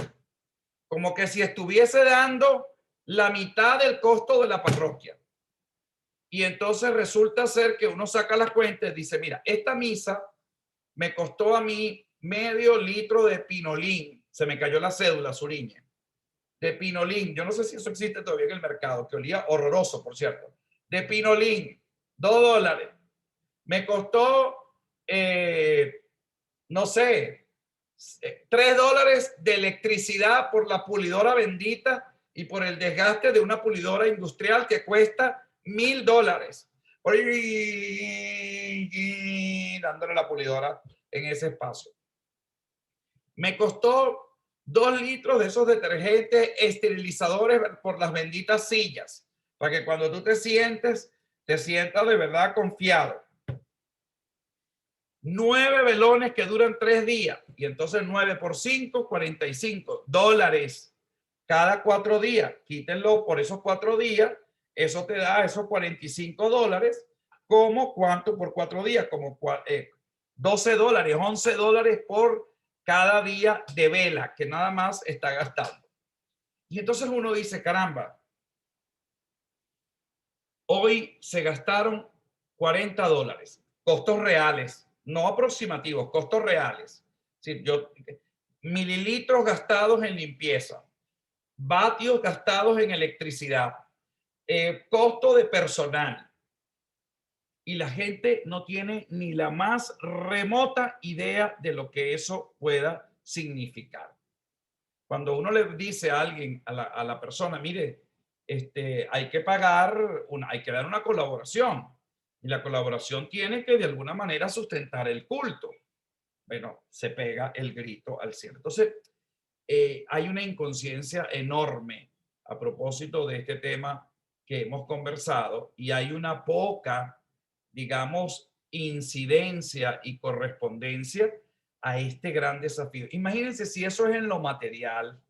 A: como que si estuviese dando la mitad del costo de la parroquia. Y entonces resulta ser que uno saca las cuentas y dice, mira, esta misa me costó a mí medio litro de pinolín. Se me cayó la cédula, Suriñe. De pinolín. Yo no sé si eso existe todavía en el mercado, que olía horroroso, por cierto. De pinolín, $2. Me costó, no sé, $3 de electricidad por la pulidora bendita y por el desgaste de una pulidora industrial que cuesta $1,000. Dándole la pulidora en ese espacio. Me costó 2 litros de esos detergentes esterilizadores por las benditas sillas, para que cuando tú te sientas de verdad confiado. 9 velones que duran 3 días, y entonces 9 por 5, $45 cada 4 días. Quítenlo por esos 4 días, eso te da esos $45. ¿Cómo? ¿Cuánto por 4 días? Como $12, $11 por cada día de vela que nada más está gastando. Y entonces uno dice, caramba, Hoy se gastaron $40, costos reales, no aproximativos, costos reales. Es decir, mililitros gastados en limpieza, vatios gastados en electricidad, costo de personal. Y la gente no tiene ni la más remota idea de lo que eso pueda significar. Cuando uno le dice a alguien, a la persona, mire, hay que pagar, hay que dar una colaboración. Y la colaboración tiene que de alguna manera sustentar el culto. Bueno, se pega el grito al cielo. Entonces, hay una inconsciencia enorme a propósito de este tema que hemos conversado y hay una poca, digamos, incidencia y correspondencia a este gran desafío. Imagínense si eso es en lo material,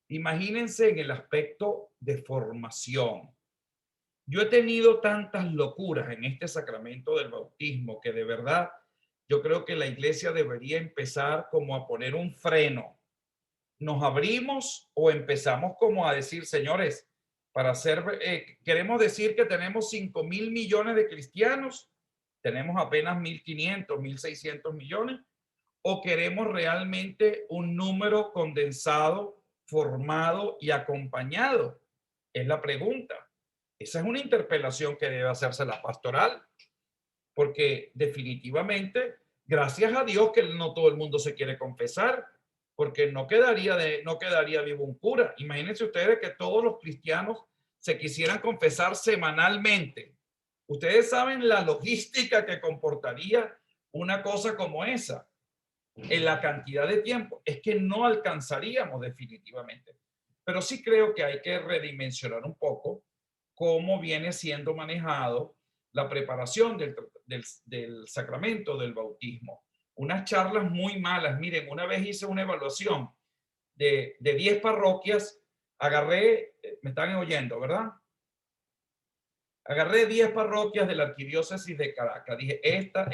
A: imagínense en el aspecto de formación. Yo he tenido tantas locuras en este sacramento del bautismo que de verdad yo creo que la iglesia debería empezar como a poner un freno. ¿Nos abrimos o empezamos como a decir, señores, para hacer, queremos decir que tenemos 5.000 millones de cristianos, tenemos apenas 1.500, 1.600 millones, o queremos realmente un número condensado, formado y acompañado? Es la pregunta. Esa es una interpelación que debe hacerse la pastoral, porque definitivamente, gracias a Dios que no todo el mundo se quiere confesar, porque no quedaría vivo un cura. Imagínense ustedes que todos los cristianos se quisieran confesar semanalmente. Ustedes saben la logística que comportaría una cosa como esa en la cantidad de tiempo. Es que no alcanzaríamos definitivamente. Pero sí creo que hay que redimensionar un poco cómo viene siendo manejado la preparación del sacramento del bautismo. Unas charlas muy malas. Miren, una vez hice una evaluación de 10 parroquias, agarré, me están oyendo, ¿verdad? Agarré 10 parroquias de la arquidiócesis de Caracas. Dije esta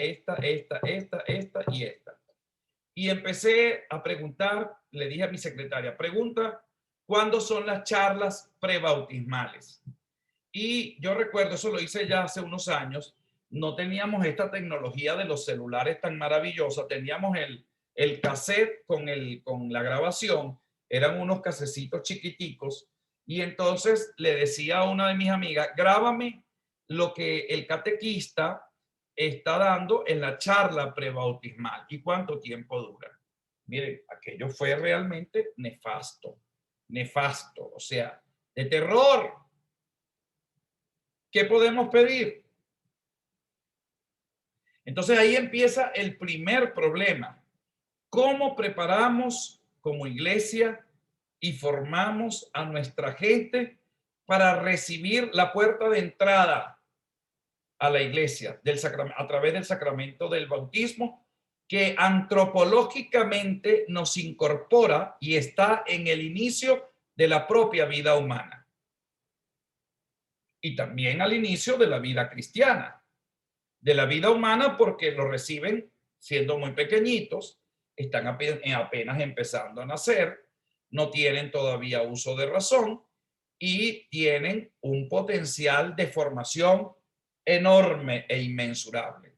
A: y esta. Y empecé a preguntar, le dije a mi secretaria, pregunta, ¿cuándo son las charlas prebautismales? Y yo recuerdo, eso lo hice ya hace unos años, no teníamos esta tecnología de los celulares tan maravillosa, teníamos el cassette con la grabación, eran unos casecitos chiquiticos, y entonces le decía a una de mis amigas, grábame lo que el catequista está dando en la charla prebautismal y cuánto tiempo dura. Miren, aquello fue realmente nefasto, o sea, de terror. ¿Qué podemos pedir? Entonces ahí empieza el primer problema. ¿Cómo preparamos como iglesia y formamos a nuestra gente para recibir la puerta de entrada a la iglesia a través del sacramento del bautismo, que antropológicamente nos incorpora y está en el inicio de la propia vida humana? Y también al inicio de la vida cristiana, de la vida humana, porque lo reciben siendo muy pequeñitos, están apenas empezando a nacer, no tienen todavía uso de razón y tienen un potencial de formación enorme e inmensurable.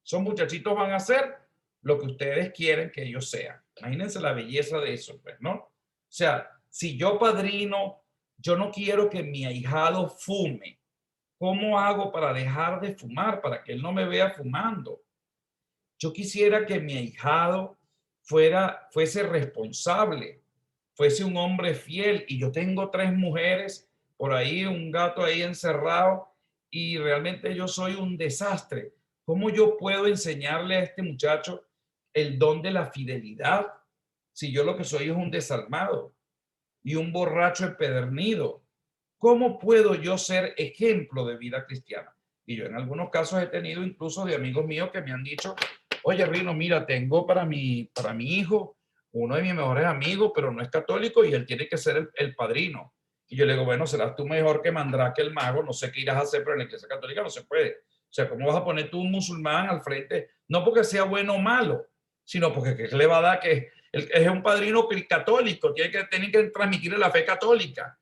A: Esos muchachitos van a ser lo que ustedes quieren que ellos sean. Imagínense la belleza de eso, pues, ¿no? O sea, si yo padrino, yo no quiero que mi ahijado fume. ¿Cómo hago para dejar de fumar, para que él no me vea fumando? Yo quisiera que mi ahijado fuese responsable, fuese un hombre fiel, y yo tengo 3 mujeres por ahí, un gato ahí encerrado, y realmente yo soy un desastre. ¿Cómo yo puedo enseñarle a este muchacho el don de la fidelidad si yo lo que soy es un desalmado y un borracho empedernido? ¿Cómo puedo yo ser ejemplo de vida cristiana? Y yo en algunos casos he tenido incluso de amigos míos que me han dicho, oye, Rino, mira, tengo para mi hijo uno de mis mejores amigos, pero no es católico y él tiene que ser el padrino. Y yo le digo, bueno, serás tú mejor que Mandrake el mago, no sé qué irás a hacer, pero en la iglesia católica no se puede. O sea, ¿cómo vas a poner tú un musulmán al frente? No porque sea bueno o malo, sino porque ¿qué le va a dar? Que es un padrino católico, tiene que transmitirle la fe católica.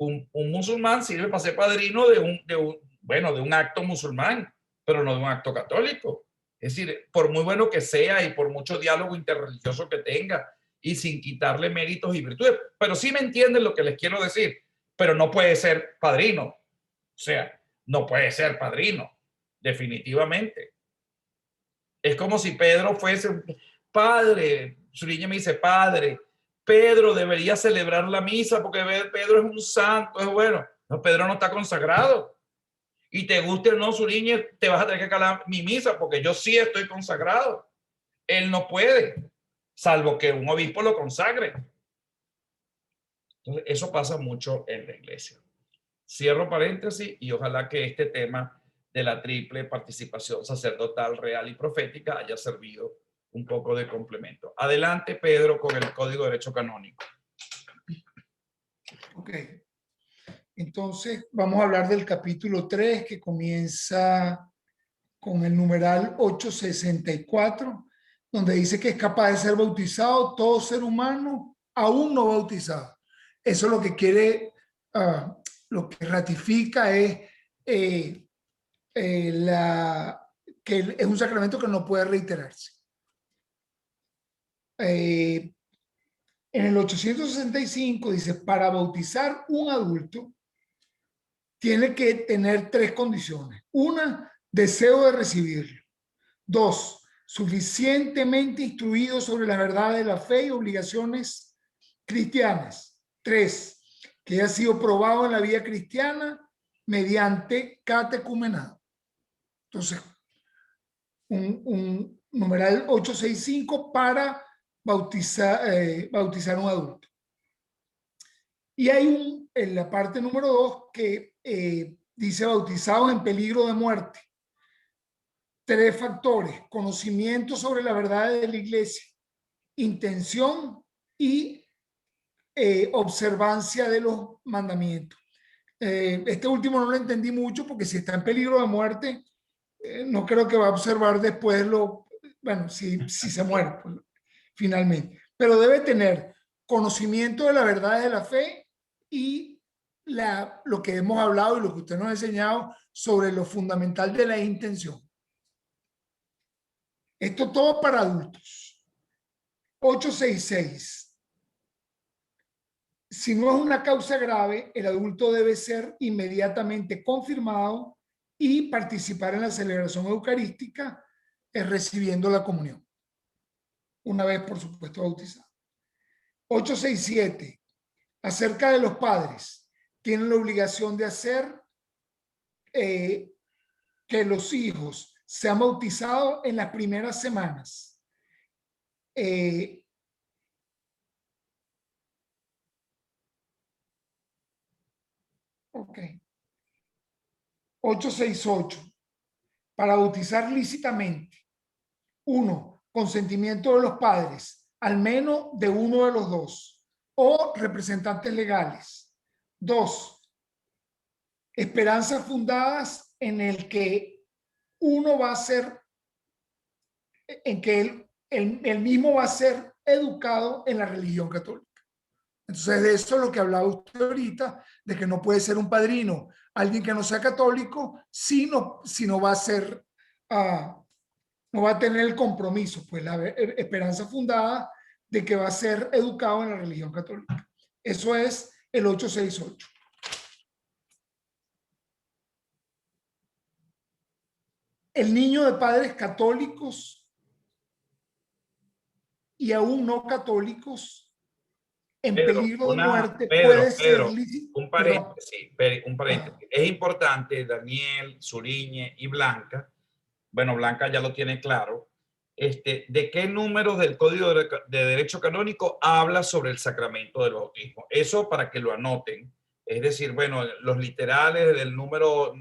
A: Un musulmán sirve para ser padrino de un acto musulmán, pero no de un acto católico. Es decir, por muy bueno que sea y por mucho diálogo interreligioso que tenga, y sin quitarle méritos y virtudes, pero sí me entienden lo que les quiero decir, pero no puede ser padrino. O sea, no puede ser padrino, definitivamente. Es como si Pedro fuese padre. Suriña me dice, padre, Pedro debería celebrar la misa porque Pedro es un santo, es bueno. No, Pedro no está consagrado. Y te guste o no, Suriña, te vas a tener que calar mi misa porque yo sí estoy consagrado. Él no puede, salvo que un obispo lo consagre. Entonces, eso pasa mucho en la iglesia. Cierro paréntesis y ojalá que este tema de la triple participación sacerdotal, real y profética haya servido un poco de complemento. Adelante, Pedro, con el Código de Derecho Canónico.
C: Ok. Entonces, vamos a hablar del capítulo 3, que comienza con el numeral 864, donde dice que es capaz de ser bautizado todo ser humano, aún no bautizado. Eso lo que quiere, lo que ratifica es que es un sacramento que no puede reiterarse. En el 865 dice, para bautizar un adulto, tiene que tener 3 condiciones. Una, deseo de recibirlo. 2, suficientemente instruido sobre la verdad de la fe y obligaciones cristianas. 3, que haya sido probado en la vida cristiana mediante catecumenado. Entonces, un numeral 865 para bautizar un adulto. Y hay en la parte número 2 que dice bautizados en peligro de muerte. 3 factores: conocimiento sobre la verdad de la iglesia, intención y observancia de los mandamientos. Este último no lo entendí mucho porque si está en peligro de muerte, no creo que va a observar después si se muere pues, finalmente. Pero debe tener conocimiento de la verdad de la fe y lo que hemos hablado y lo que usted nos ha enseñado sobre lo fundamental de la intención. Esto todo para adultos. 866. Si no es una causa grave, el adulto debe ser inmediatamente confirmado y participar en la celebración eucarística, recibiendo la comunión. Una vez, por supuesto, bautizado. 867. Acerca de los padres, tienen la obligación de hacer que los hijos sean bautizados en las primeras semanas. Ok. 868. Para bautizar lícitamente. 1. Consentimiento de los padres, al menos de uno de los dos, o representantes legales. 2. Esperanzas fundadas en el que uno va a ser, en que él mismo va a ser educado en la religión católica. Entonces, de eso es lo que hablaba usted ahorita, de que no puede ser un padrino alguien que no sea católico, si no va a ser, no va a tener el compromiso, pues la esperanza fundada de que va a ser educado en la religión católica. Eso es el 868. El niño de padres católicos y aún no católicos en peligro de muerte puede ser lícito.
A: Un paréntesis. Es importante, Daniel, Suriñe y Blanca, bueno, Blanca ya lo tiene claro, de qué número del Código de Derecho Canónico habla sobre el sacramento del bautismo. Eso para que lo anoten. Es decir, bueno, los literales del número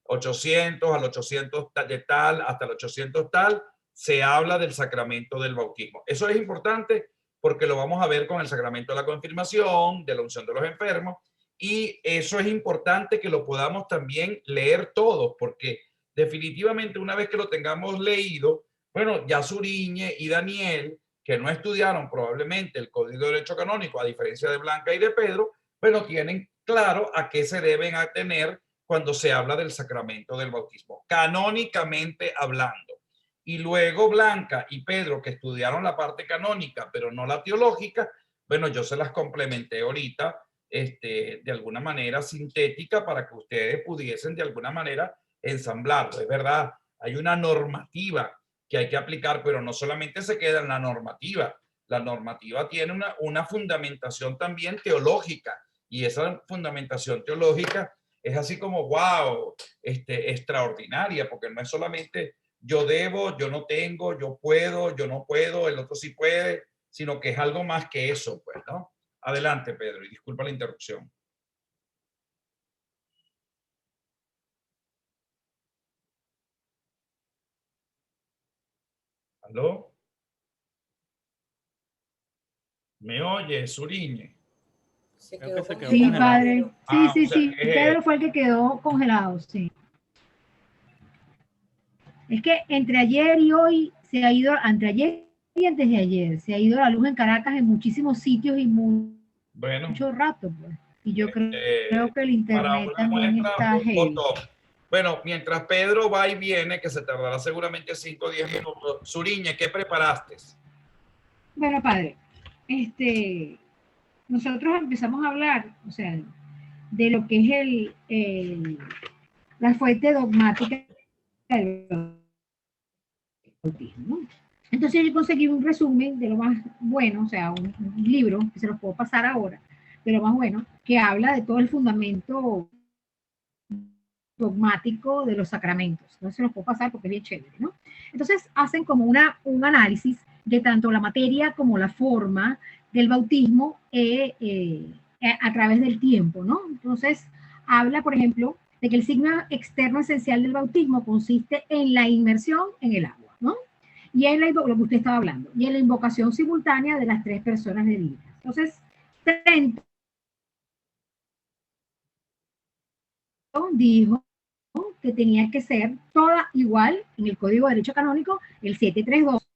A: 800 al 800 de tal hasta el 800 tal, se habla del sacramento del bautismo. Eso es importante porque lo vamos a ver con el sacramento de la confirmación, de la unción de los enfermos, y eso es importante que lo podamos también leer todos, porque definitivamente una vez que lo tengamos leído, bueno, ya Suriñe y Daniel, que no estudiaron probablemente el Código de Derecho Canónico, a diferencia de Blanca y de Pedro, bueno, tienen claro a qué se deben atener cuando se habla del sacramento del bautismo, canónicamente hablando. Y luego Blanca y Pedro, que estudiaron la parte canónica, pero no la teológica, bueno, yo se las complementé ahorita de alguna manera sintética para que ustedes pudiesen de alguna manera ensamblarlo. Es verdad, hay una normativa que hay que aplicar, pero no solamente se queda en la normativa tiene una fundamentación también teológica, y esa fundamentación teológica es así como, wow, extraordinaria, porque no es solamente yo debo, yo no tengo, yo puedo, yo no puedo, el otro sí puede, sino que es algo más que eso, pues, ¿no? Adelante, Pedro, y disculpa la interrupción. ¿Aló? ¿Me oye, Suriñe?
B: Se
E: Creo
B: quedó
E: que se quedó
D: Sí,
B: congelado.
E: congelado.
D: padre. Sí, sí,
A: O sea,
D: sí. Pedro fue el que quedó congelado, sí. Es que entre ayer y hoy se ha ido, entre ayer y antes de ayer, se ha ido la luz en Caracas en muchísimos sitios y
A: bueno,
D: mucho rato, pues. Y yo creo que el
A: para
D: internet
A: una
D: también
A: muestra,
D: está
A: un
D: heavy.
A: botón. Bueno, mientras Pedro va y viene, que se tardará seguramente 5 o 10 minutos. Suriñe, ¿qué preparaste?
D: Bueno, padre, nosotros empezamos a hablar, o sea, de lo que es la fuente dogmática del bautismo, ¿no? Entonces yo conseguí un resumen de lo más bueno, o sea, un libro que se los puedo pasar ahora, de lo más bueno, que habla de todo el fundamento dogmático de los sacramentos. No se los puedo pasar porque es bien chévere, ¿no? Entonces hacen como un análisis de tanto la materia como la forma del bautismo a través del tiempo, ¿no? Entonces habla, por ejemplo, de que el signo externo esencial del bautismo consiste en la inmersión en el agua, ¿no? Y en lo que usted estaba hablando, y en la invocación simultánea de las tres personas divinas. Entonces, Trento dijo que tenía que ser toda igual en el Código de Derecho Canónico, el 732.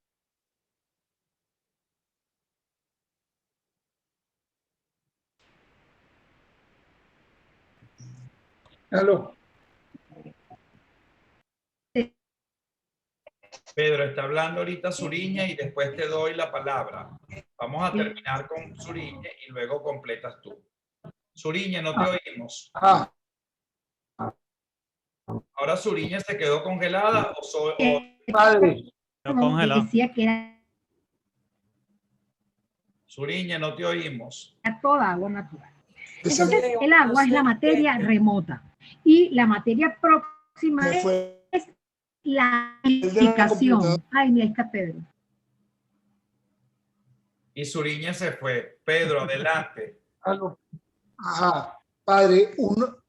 C: Aló.
A: Pedro, está hablando ahorita Suriñe y después te doy la palabra. Vamos a terminar con Suriñe y luego completas tú. Suriñe, no te oímos. ¿Ahora Suriñe se quedó congelada
C: Padre,
E: Quedó congelado.
D: Decía que era
A: Suriñe, no te oímos?
D: toda agua natural.
C: me
D: Entonces, el agua es la materia remota y la materia próxima
C: fue
D: es la
C: el de la
D: edificación.
C: computadora.
D: Ay, mira, ahí está Pedro.
A: Y Suriñe se fue. Pedro, adelante.
C: Aló. Ajá. Padre,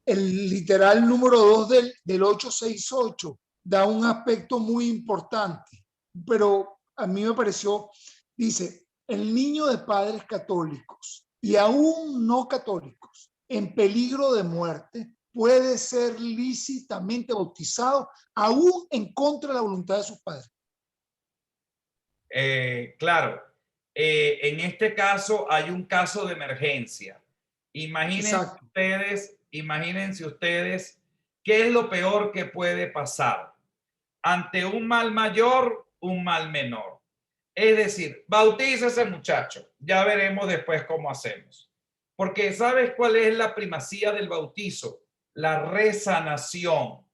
C: el literal número 2 del 868 da un aspecto muy importante, pero a mí me pareció, dice, el niño de padres católicos y aún no católicos en peligro de muerte puede ser lícitamente bautizado aún en contra de la voluntad de sus padres.
A: Claro, en este caso hay un caso de emergencia.
C: Exacto.
A: Imagínense ustedes qué es lo peor que puede pasar. Ante un mal mayor, un mal menor. Es decir, bautiza ese muchacho. Ya veremos después cómo hacemos. Porque ¿sabes cuál es la primacía del bautizo? La resanación.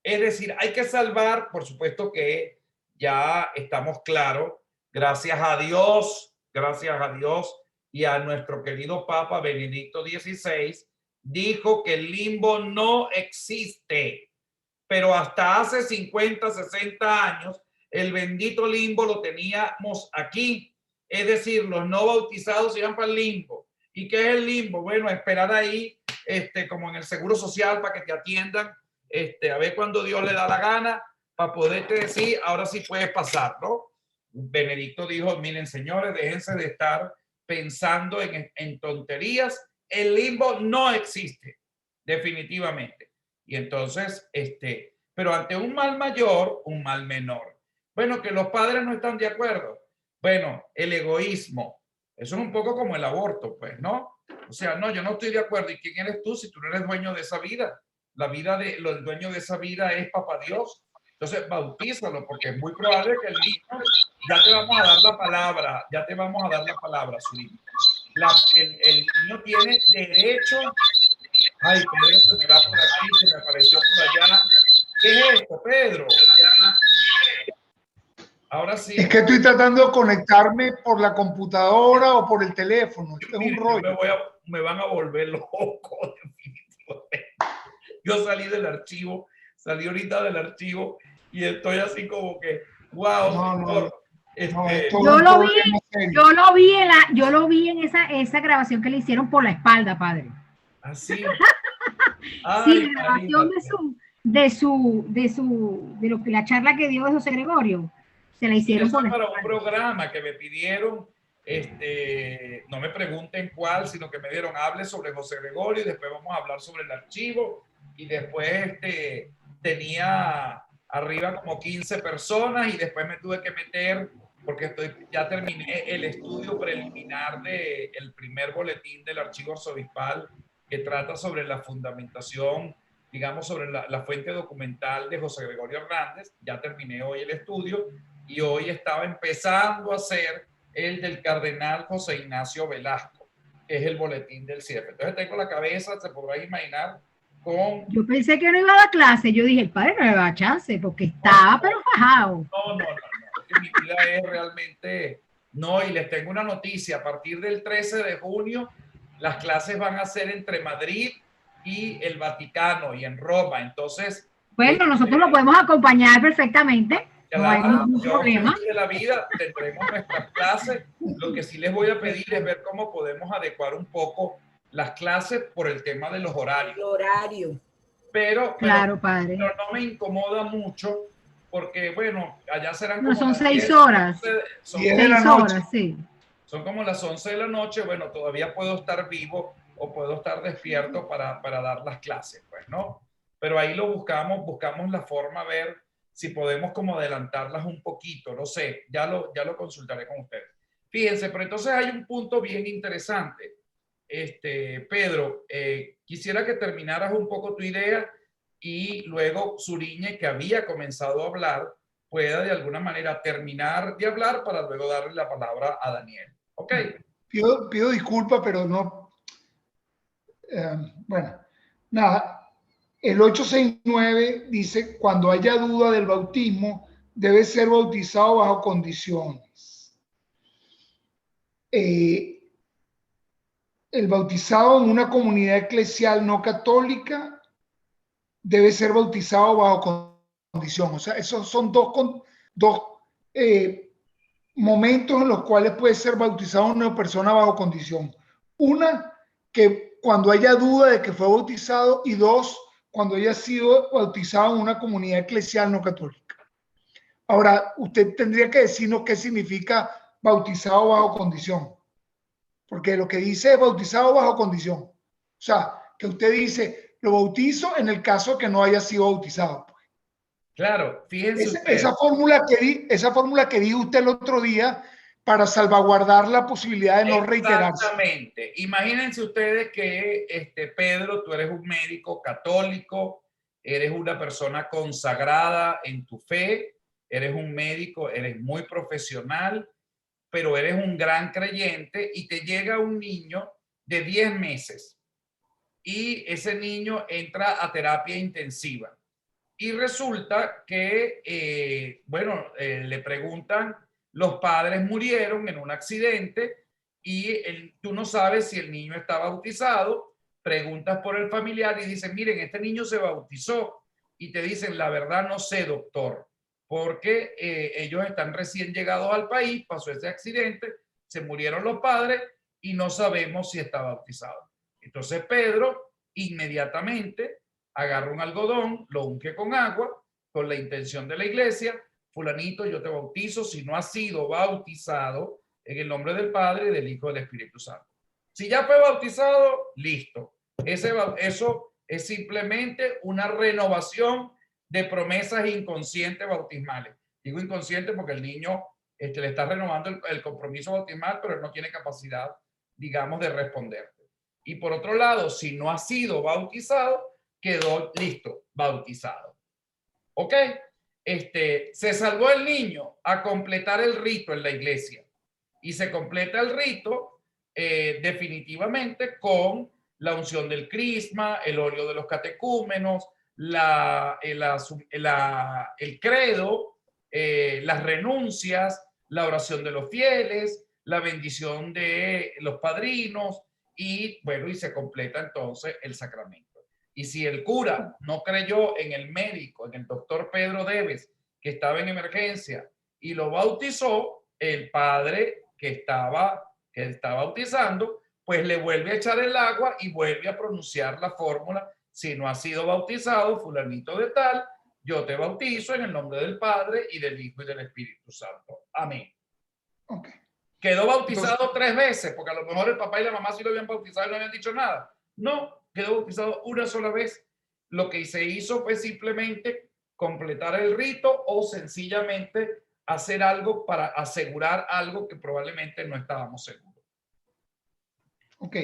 A: Es decir, hay que salvar, por supuesto que ya estamos claros, gracias a Dios y a nuestro querido Papa Benedicto XVI, dijo que el limbo no existe. Pero hasta hace 50, 60 años, el bendito limbo lo teníamos aquí. Es decir, los no bautizados iban para el limbo. ¿Y qué es el limbo? Bueno, esperar ahí, como en el Seguro Social, para que te atiendan, a ver cuando Dios le da la gana, para poderte decir, ahora sí puedes pasar, ¿no? Benedicto dijo, miren, señores, déjense de estar pensando en tonterías. El limbo no existe, definitivamente. Y entonces, pero ante un mal mayor, un mal menor. Bueno, que los padres no están de acuerdo. Bueno, el egoísmo. Eso es un poco como el aborto, pues, ¿no? O sea, no, yo no estoy de acuerdo. ¿Y quién eres tú si tú no eres dueño de esa vida? La vida el dueño de esa vida es Papá Dios. Entonces, bautízalo, porque es muy probable que el niño, ya te vamos a dar la palabra, ya te vamos a dar la palabra, Surimi. El niño tiene derecho. Ay, Pedro se me va por aquí, se me apareció por allá. ¿Qué es esto, Pedro? Ahora sí.
C: Es que estoy tratando de conectarme por la computadora o por el teléfono. Esto es un rollo.
A: Me van a volver loco, definitivamente. Yo salí ahorita del archivo y estoy así como que, wow, señor.
D: Yo lo vi en esa grabación que le hicieron por la espalda, padre.
A: Así.
D: Sí, la grabación de lo que la charla que dio de José Gregorio. Se la hicieron por la
A: para
D: espalda.
A: un programa que me pidieron, no me pregunten cuál, sino que me dieron, hable sobre José Gregorio y después vamos a hablar sobre el archivo. Y después tenía arriba como 15 personas y después me tuve que meter, porque ya terminé el estudio preliminar del primer boletín del archivo arzobispal que trata sobre la fundamentación, digamos, sobre la fuente documental de José Gregorio Hernández. Ya terminé hoy el estudio y hoy estaba empezando a hacer el del cardenal José Ignacio Velasco, que es el boletín del CIEF. Entonces tengo la cabeza, se podrá imaginar,
D: Yo pensé que no iba a dar clase. Yo dije, el padre no le va a dar chance porque estaba pero fajado.
A: No. Mi vida es realmente... No, y les tengo una noticia. A partir del 13 de junio, las clases van a ser entre Madrid y el Vaticano y en Roma. Entonces...
D: Bueno, nosotros lo podemos acompañar perfectamente. No hay ningún problema.
A: De la vida tendremos nuestras clases. Lo que sí les voy a pedir es ver cómo podemos adecuar un poco las clases por el tema de los horarios.
B: El horario.
A: Pero,
D: claro, padre.
A: Pero no me incomoda mucho porque, bueno, allá serán
D: como son 6 horas.
A: Son
D: 6 horas, sí.
A: Son como las 11 de la noche. Bueno, todavía puedo estar vivo o puedo estar despierto para dar las clases, pues, ¿no? Pero ahí lo buscamos la forma, a ver si podemos como adelantarlas un poquito, no sé, ya lo consultaré con ustedes. Fíjense, pero entonces hay un punto bien interesante. Pedro, quisiera que terminaras un poco tu idea y luego Suriñe, que había comenzado a hablar, pueda de alguna manera terminar de hablar para luego darle la palabra a Daniel. ¿Ok?
C: Pido disculpas, pero no... bueno, nada. El 869 dice, cuando haya duda del bautismo, debe ser bautizado bajo condiciones. El bautizado en una comunidad eclesial no católica debe ser bautizado bajo condición. O sea, esos son dos momentos en los cuales puede ser bautizado una persona bajo condición. Una, que cuando haya duda de que fue bautizado, y dos, cuando haya sido bautizado en una comunidad eclesial no católica. Ahora, usted tendría que decirnos qué significa bautizado bajo condición. Porque lo que dice es bautizado bajo condición. O sea, que usted dice, lo bautizo en el caso de que no haya sido bautizado.
A: Claro, fíjense
C: esa fórmula que dijo usted el otro día para salvaguardar la posibilidad de no reiterarse.
A: Exactamente. Imagínense ustedes que, Pedro, tú eres un médico católico, eres una persona consagrada en tu fe, eres un médico, eres muy profesional, pero eres un gran creyente y te llega un niño de 10 meses y ese niño entra a terapia intensiva. Y resulta que, le preguntan, los padres murieron en un accidente y tú no sabes si el niño está bautizado, preguntas por el familiar y dicen, miren, este niño se bautizó. Y te dicen, la verdad no sé, doctor, porque ellos están recién llegados al país, pasó ese accidente, se murieron los padres y no sabemos si está bautizado. Entonces Pedro inmediatamente agarra un algodón, lo unge con agua, con la intención de la iglesia, fulanito, yo te bautizo si no has sido bautizado en el nombre del Padre, del Hijo y del Espíritu Santo. Si ya fue bautizado, listo. Eso es simplemente una renovación de promesas inconscientes bautismales. Digo inconsciente porque el niño le estás renovando el compromiso bautismal, pero él no tiene capacidad, digamos, de responderte. Y por otro lado, si no ha sido bautizado, quedó listo, bautizado. ¿Ok? Se salvó el niño a completar el rito en la iglesia. Y se completa el rito definitivamente con la unción del crisma, el óleo de los catecúmenos, el credo, las renuncias, la oración de los fieles, la bendición de los padrinos y bueno, y se completa entonces el sacramento. Y si el cura no creyó en el médico, en el doctor Pedro Deves, que estaba en emergencia y lo bautizó, el padre que está bautizando, pues le vuelve a echar el agua y vuelve a pronunciar la fórmula: si no has sido bautizado, fulanito de tal, yo te bautizo en el nombre del Padre y del Hijo y del Espíritu Santo. Amén.
C: Okay.
A: Quedó bautizado entonces 3 veces, porque a lo mejor el papá y la mamá sí lo habían bautizado y no habían dicho nada. No, quedó bautizado una sola vez. Lo que se hizo fue simplemente completar el rito o sencillamente hacer algo para asegurar algo que probablemente no estábamos seguros.
C: Ok.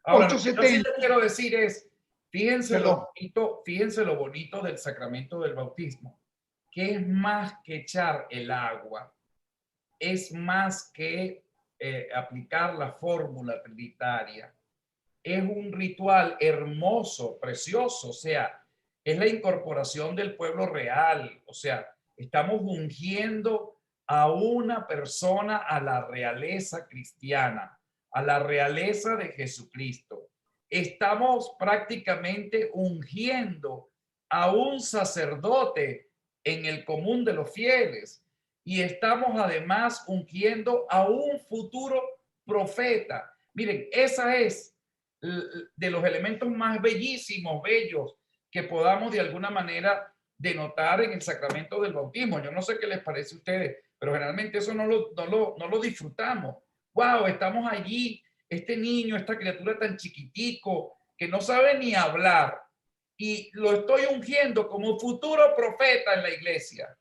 A: Ahora, lo que yo sí les quiero decir es, fíjense lo bonito del sacramento del bautismo, que es más que echar el agua, es más que aplicar la fórmula trinitaria, es un ritual hermoso, precioso, o sea, es la incorporación del pueblo real, o sea, estamos ungiendo a una persona a la realeza cristiana, a la realeza de Jesucristo. Estamos prácticamente ungiendo a un sacerdote en el común de los fieles y estamos además ungiendo a un futuro profeta. Miren, esa es de los elementos más bellísimos, bellos, que podamos de alguna manera denotar en el sacramento del bautismo. Yo no sé qué les parece a ustedes, pero generalmente eso no lo disfrutamos. Wow, estamos allí, este niño, esta criatura tan chiquitico, que no sabe ni hablar, y lo estoy ungiendo como futuro profeta en la iglesia.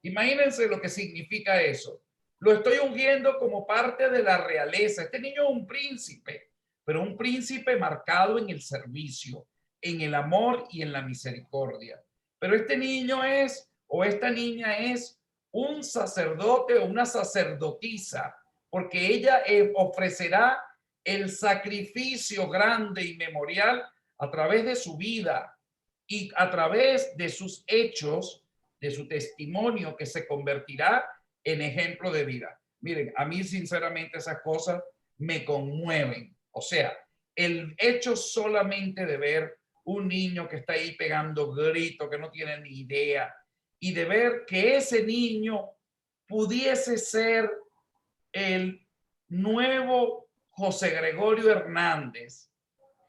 A: Imagínense lo que significa eso. Lo estoy ungiendo como parte de la realeza. Este niño es un príncipe, pero un príncipe marcado en el servicio, en el amor y en la misericordia. Pero este niño es, o esta niña es, un sacerdote o una sacerdotisa, porque ella ofrecerá el sacrificio grande y memorial a través de su vida y a través de sus hechos, de su testimonio, que se convertirá en ejemplo de vida. Miren, a mí sinceramente esas cosas me conmueven. O sea, el hecho solamente de ver un niño que está ahí pegando gritos, que no tiene ni idea, y de ver que ese niño pudiese ser el nuevo José Gregorio Hernández,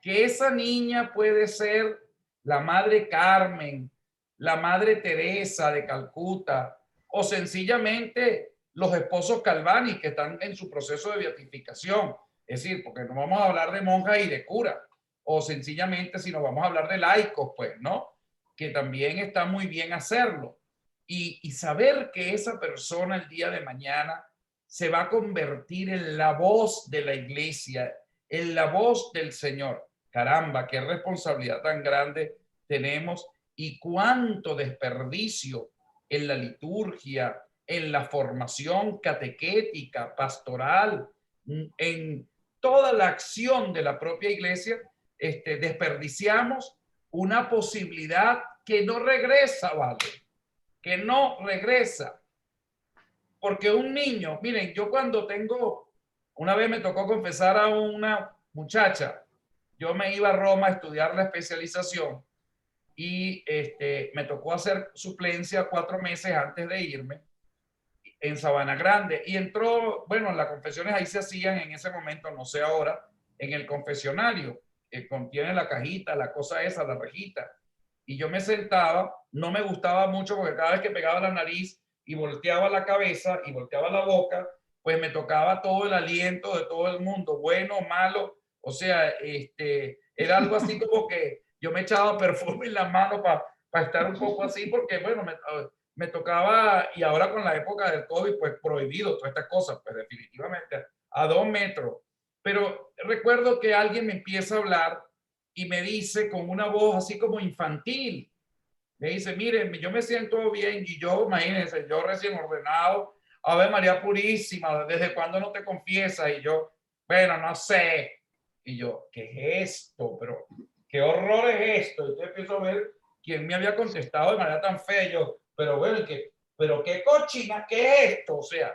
A: que esa niña puede ser la madre Carmen, la madre Teresa de Calcuta, o sencillamente los esposos Calvani que están en su proceso de beatificación. Es decir, porque no vamos a hablar de monjas y de curas, o sencillamente si nos vamos a hablar de laicos, pues, ¿no? Que también está muy bien hacerlo. Y saber que esa persona el día de mañana se va a convertir en la voz de la iglesia, en la voz del Señor. Caramba, qué responsabilidad tan grande tenemos y cuánto desperdicio en la liturgia, en la formación catequética, pastoral, en toda la acción de la propia iglesia, desperdiciamos una posibilidad que no regresa, ¿vale? Que no regresa. Porque un niño, miren, yo cuando una vez me tocó confesar a una muchacha, yo me iba a Roma a estudiar la especialización y me tocó hacer suplencia 4 meses antes de irme en Sabana Grande y entró, bueno, las confesiones ahí se hacían en ese momento, no sé ahora, en el confesionario, contiene la cajita, la cosa esa, la rejita, y yo me sentaba, no me gustaba mucho porque cada vez que pegaba la nariz y volteaba la cabeza y volteaba la boca, pues me tocaba todo el aliento de todo el mundo, bueno, malo, o sea, era algo así como que yo me echaba perfume en la mano para estar un poco así, porque bueno, me tocaba, y ahora con la época del COVID, pues prohibido todas estas cosas, pues definitivamente a 2 metros. Pero recuerdo que alguien me empieza a hablar y me dice con una voz así como infantil, me dice, miren, yo me siento bien y yo, imagínense, yo recién ordenado, Ave María Purísima, ¿desde cuándo no te confiesas? Y yo, bueno, no sé. Y yo, ¿qué es esto? Pero, ¿qué horror es esto? Y yo empiezo a ver quién me había contestado de manera tan fea. Y yo, pero bueno, pero qué cochina, ¿qué es esto? O sea,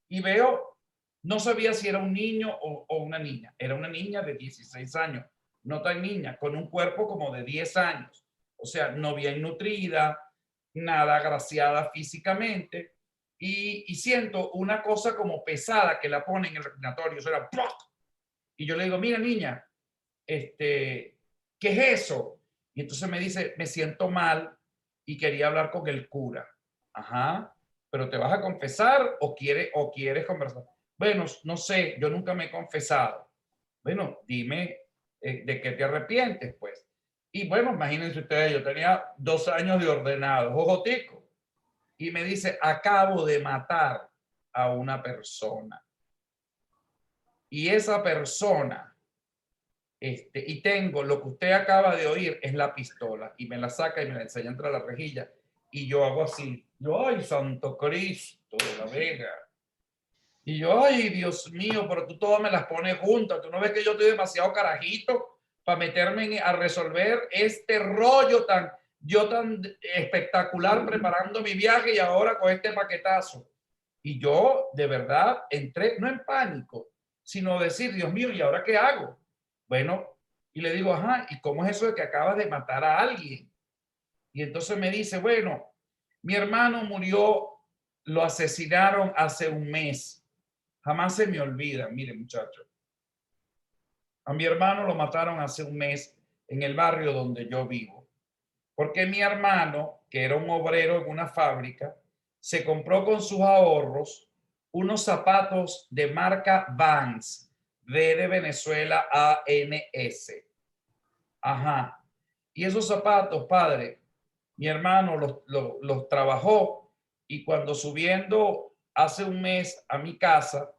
A: y veo, no sabía si era un niño o una niña. Era una niña de 16 años, no tan niña, con un cuerpo como de 10 años. O sea, no bien nutrida, nada agraciada físicamente. Y siento una cosa como pesada que la pone en el respiratorio. Eso era ¡ploc! Y yo le digo, mira niña, ¿qué es eso? Y entonces me dice, me siento mal y quería hablar con el cura. Ajá, pero ¿te vas a confesar o quieres conversar? Bueno, no sé, yo nunca me he confesado. Bueno, dime de qué te arrepientes, pues. Y bueno, imagínense ustedes, yo tenía 2 años de ordenado, ojotico, y me dice, acabo de matar a una persona. Y esa persona y tengo lo que usted acaba de oír es la pistola y me la saca y me la enseña entre la rejilla y yo hago así, yo, ay, santo Cristo de la Vega, y yo, ay, Dios mío, pero tú todas me las pones juntas, tú no ves que yo estoy demasiado carajito para meterme a resolver este rollo tan espectacular preparando mi viaje y ahora con este paquetazo. Y yo de verdad entré, no en pánico, sino decir, Dios mío, ¿y ahora qué hago? Bueno, y le digo, ajá, ¿y cómo es eso de que acabas de matar a alguien? Y entonces me dice, bueno, mi hermano murió, lo asesinaron hace un mes. Jamás se me olvida, mire muchachos. A mi hermano lo mataron hace un mes en el barrio donde yo vivo. Porque mi hermano, que era un obrero en una fábrica, se compró con sus ahorros unos zapatos de marca Vans, V de Venezuela, ANS. Ajá. Y esos zapatos, padre, mi hermano los trabajó y cuando subiendo hace un mes a mi casa,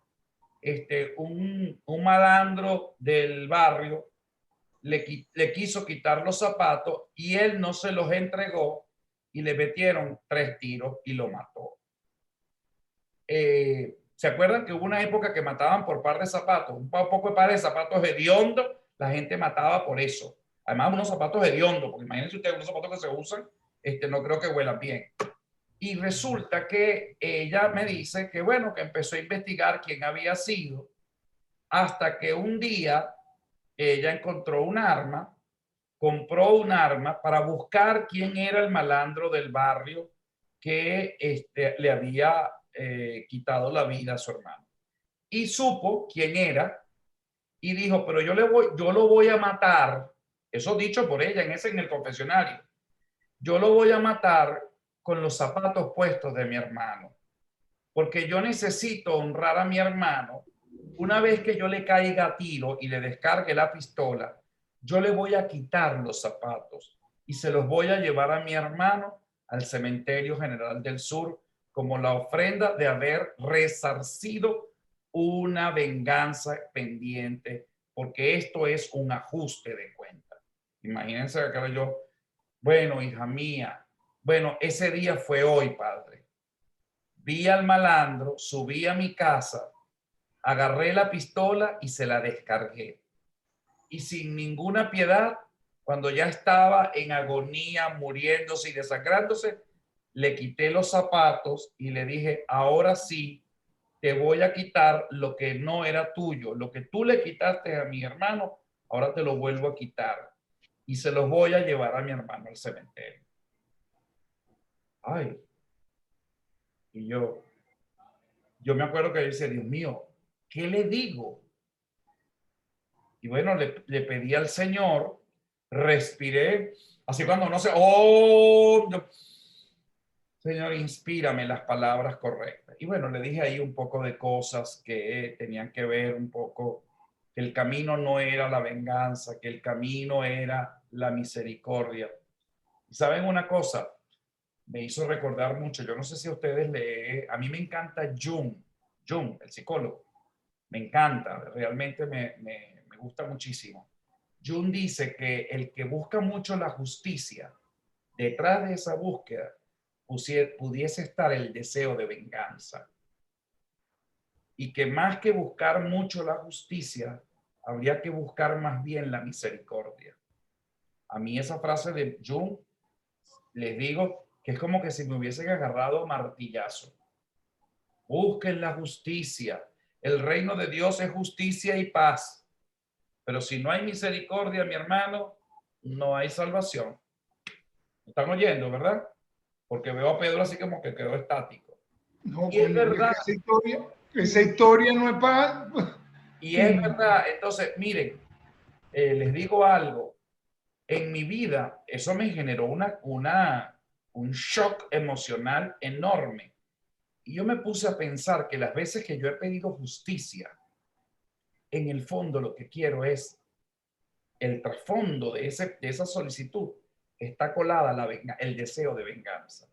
A: un malandro del barrio le quiso quitar los zapatos y él no se los entregó y le metieron 3 tiros y lo mató. ¿Se acuerdan que hubo una época que mataban por par de zapatos? Un poco de par de zapatos hediondos, la gente mataba por eso. Además, unos zapatos hediondos, porque imagínense ustedes, unos zapatos que se usan, no creo que huelan bien. Y resulta que ella me dice que, bueno, que empezó a investigar quién había sido, hasta que un día ella encontró un arma, compró un arma para buscar quién era el malandro del barrio que le había quitado la vida a su hermano. Y supo quién era y dijo, pero yo lo voy a matar. Eso dicho por ella en el confesionario. Yo lo voy a matar con los zapatos puestos de mi hermano, porque yo necesito honrar a mi hermano. Una vez que yo le caiga a tiro y le descargue la pistola, yo le voy a quitar los zapatos y se los voy a llevar a mi hermano al Cementerio General del Sur como la ofrenda de haber resarcido una venganza pendiente, porque esto es un ajuste de cuenta. Imagínense que yo, bueno, hija mía, bueno, ese día fue hoy, padre. Vi al malandro, subí a mi casa, agarré la pistola y se la descargué. Y sin ninguna piedad, cuando ya estaba en agonía, muriéndose y desangrándose, le quité los zapatos y le dije, ahora sí, te voy a quitar lo que no era tuyo. Lo que tú le quitaste a mi hermano, ahora te lo vuelvo a quitar. Y se los voy a llevar a mi hermano al cementerio. Ay, y yo me acuerdo que dice, Dios mío, ¿qué le digo? Y bueno, le pedí al Señor, respiré, así cuando no sé, oh, Señor, inspírame las palabras correctas. Y bueno, le dije ahí un poco de cosas que tenían que ver un poco, que el camino no era la venganza, que el camino era la misericordia. ¿Y saben una cosa? me hizo recordar mucho. Yo no sé si ustedes leen, a mí me encanta Jung, el psicólogo. Me encanta, realmente me gusta muchísimo. Jung dice que el que busca mucho la justicia, detrás de esa búsqueda pudiese estar el deseo de venganza. Y que más que buscar mucho la justicia, habría que buscar más bien la misericordia. A mí esa frase de Jung, les digo que es como que si me hubiesen agarrado martillazo. Busquen la justicia. El reino de Dios es justicia y paz. Pero si no hay misericordia, mi hermano, no hay salvación. ¿Me están oyendo, verdad? Porque veo a Pedro así como que quedó estático.
C: No,
A: Y es verdad.
C: Esa historia no es para...
A: Y es verdad. Entonces, miren, les digo algo. En mi vida, eso me generó un shock emocional enorme. Y yo me puse a pensar que las veces que yo he pedido justicia, en el fondo lo que quiero es el trasfondo de esa solicitud. Está colada el deseo de venganza.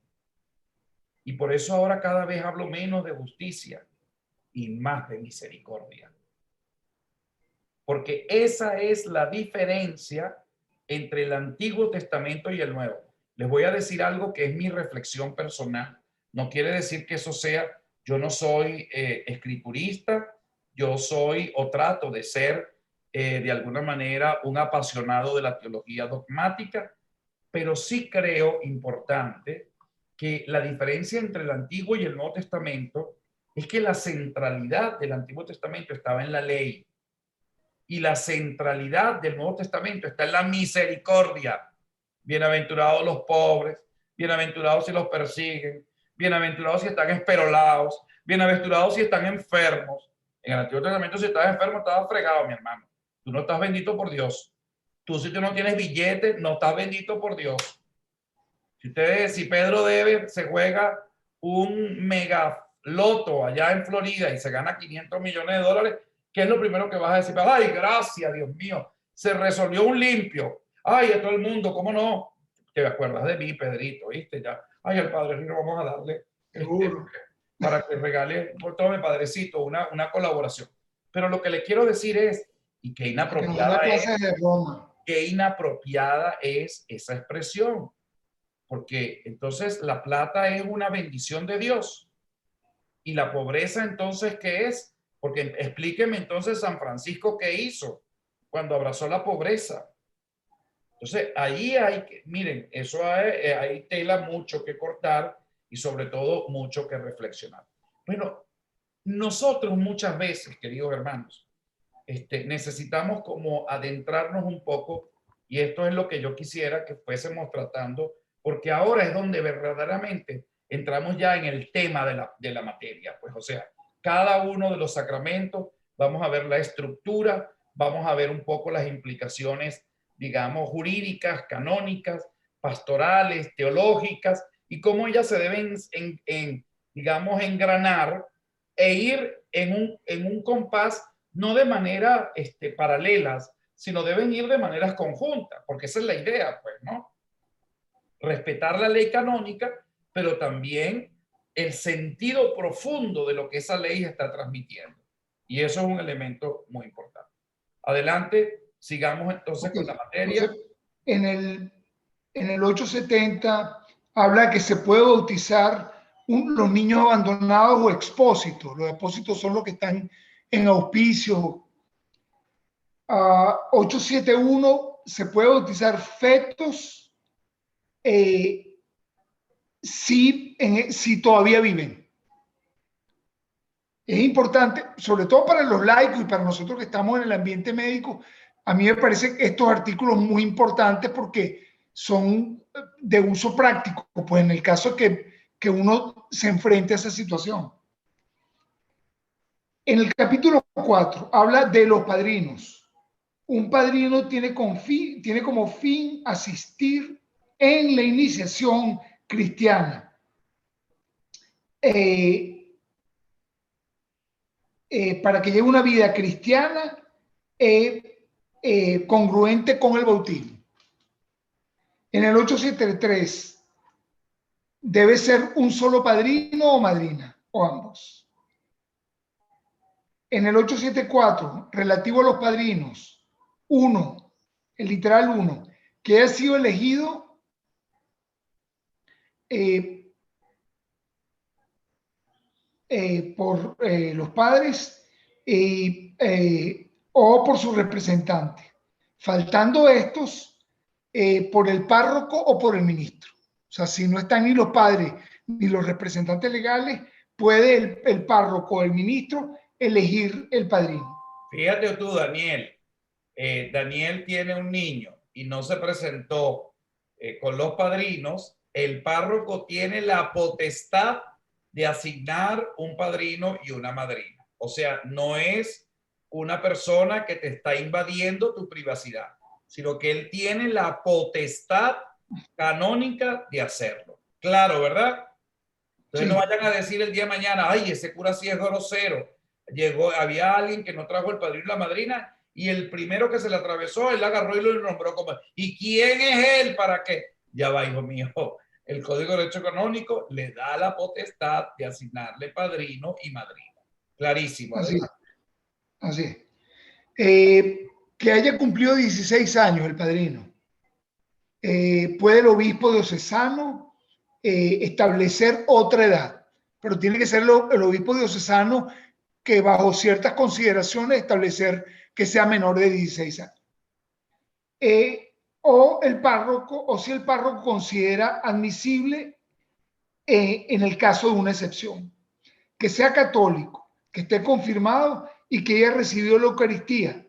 A: Y por eso ahora cada vez hablo menos de justicia y más de misericordia. Porque esa es la diferencia entre el Antiguo Testamento y el Nuevo. Les voy a decir algo que es mi reflexión personal. No quiere decir que eso sea, yo no soy escriturista, yo soy o trato de ser de alguna manera un apasionado de la teología dogmática, pero sí creo importante que la diferencia entre el Antiguo y el Nuevo Testamento es que la centralidad del Antiguo Testamento estaba en la ley y la centralidad del Nuevo Testamento está en la misericordia. Bienaventurados los pobres, bienaventurados si los persiguen, bienaventurados si están esperolados, bienaventurados si están enfermos. En el Antiguo Testamento, si estás enfermo, estabas fregado, mi hermano. Tú no estás bendito por Dios. Tú, si tú no tienes billete, no estás bendito por Dios. Si Pedro debe, se juega un mega loto allá en Florida y se gana 500 millones de dólares, ¿qué es lo primero que vas a decir? Ay, gracias, Dios mío, se resolvió un limpio. Ay, a todo el mundo, ¿cómo no? Te acuerdas de mí, Pedrito, ¿viste? Ya, ay, al Padre Rino vamos a darle para que regale, por todo mi padrecito, una colaboración. Pero lo que le quiero decir es, y qué inapropiada es esa expresión. Porque entonces la plata es una bendición de Dios. Y la pobreza entonces, ¿qué es? Porque explíqueme entonces San Francisco qué hizo cuando abrazó la pobreza. Entonces ahí miren, eso hay tela mucho que cortar y sobre todo mucho que reflexionar. Bueno, nosotros muchas veces, queridos hermanos, necesitamos como adentrarnos un poco y esto es lo que yo quisiera que fuésemos tratando porque ahora es donde verdaderamente entramos ya en el tema de la materia. Pues, o sea, cada uno de los sacramentos, vamos a ver la estructura, vamos a ver un poco las implicaciones, digamos, jurídicas, canónicas, pastorales, teológicas, y cómo ellas se deben, digamos, engranar e ir en un compás, no de manera paralelas, sino deben ir de maneras conjuntas, porque esa es la idea, pues, ¿no? Respetar la ley canónica, pero también el sentido profundo de lo que esa ley está transmitiendo. Y eso es un elemento muy importante. Adelante, sigamos entonces con la materia.
C: Entonces, en el 870 habla que se puede bautizar los niños abandonados o expósitos. Los expósitos son los que están en auspicio. 871 se puede bautizar fetos si todavía viven. Es importante, sobre todo para los laicos y para nosotros que estamos en el ambiente médico, a mí me parecen estos artículos muy importantes porque son de uso práctico, pues en el caso que uno se enfrente a esa situación. En el capítulo 4 habla de los padrinos. Un padrino tiene como fin asistir en la iniciación cristiana. Para que lleve una vida cristiana congruente con el bautismo. En el 873 debe ser un solo padrino o madrina, o ambos. En el 874, relativo a los padrinos, uno, el literal uno, que ha sido elegido por los padres o por su representante, faltando estos por el párroco o por el ministro. O sea, si no están ni los padres ni los representantes legales, puede el párroco o el ministro elegir el padrino.
A: Fíjate tú, Daniel. Daniel tiene un niño y no se presentó con los padrinos. El párroco tiene la potestad de asignar un padrino y una madrina. O sea, no es una persona que te está invadiendo tu privacidad, sino que él tiene la potestad canónica de hacerlo. Claro, ¿verdad? Entonces
C: Sí.
A: no vayan a decir el día de mañana, ay, ese cura sí es grosero. Había alguien que no trajo el padrino y la madrina y el primero que se le atravesó, él agarró y lo nombró como, ¿y quién es él para qué? Ya va, hijo mío. El Código de Derecho Canónico le da la potestad de asignarle padrino y madrina. Clarísimo.
C: Así es. Así es. Que haya cumplido 16 años el padrino. Puede el obispo diocesano establecer otra edad, pero tiene que ser el obispo diocesano que bajo ciertas consideraciones establecer que sea menor de 16 años. O el párroco, o si el párroco considera admisible en el caso de una excepción, que sea católico, que esté confirmado y que haya recibido la Eucaristía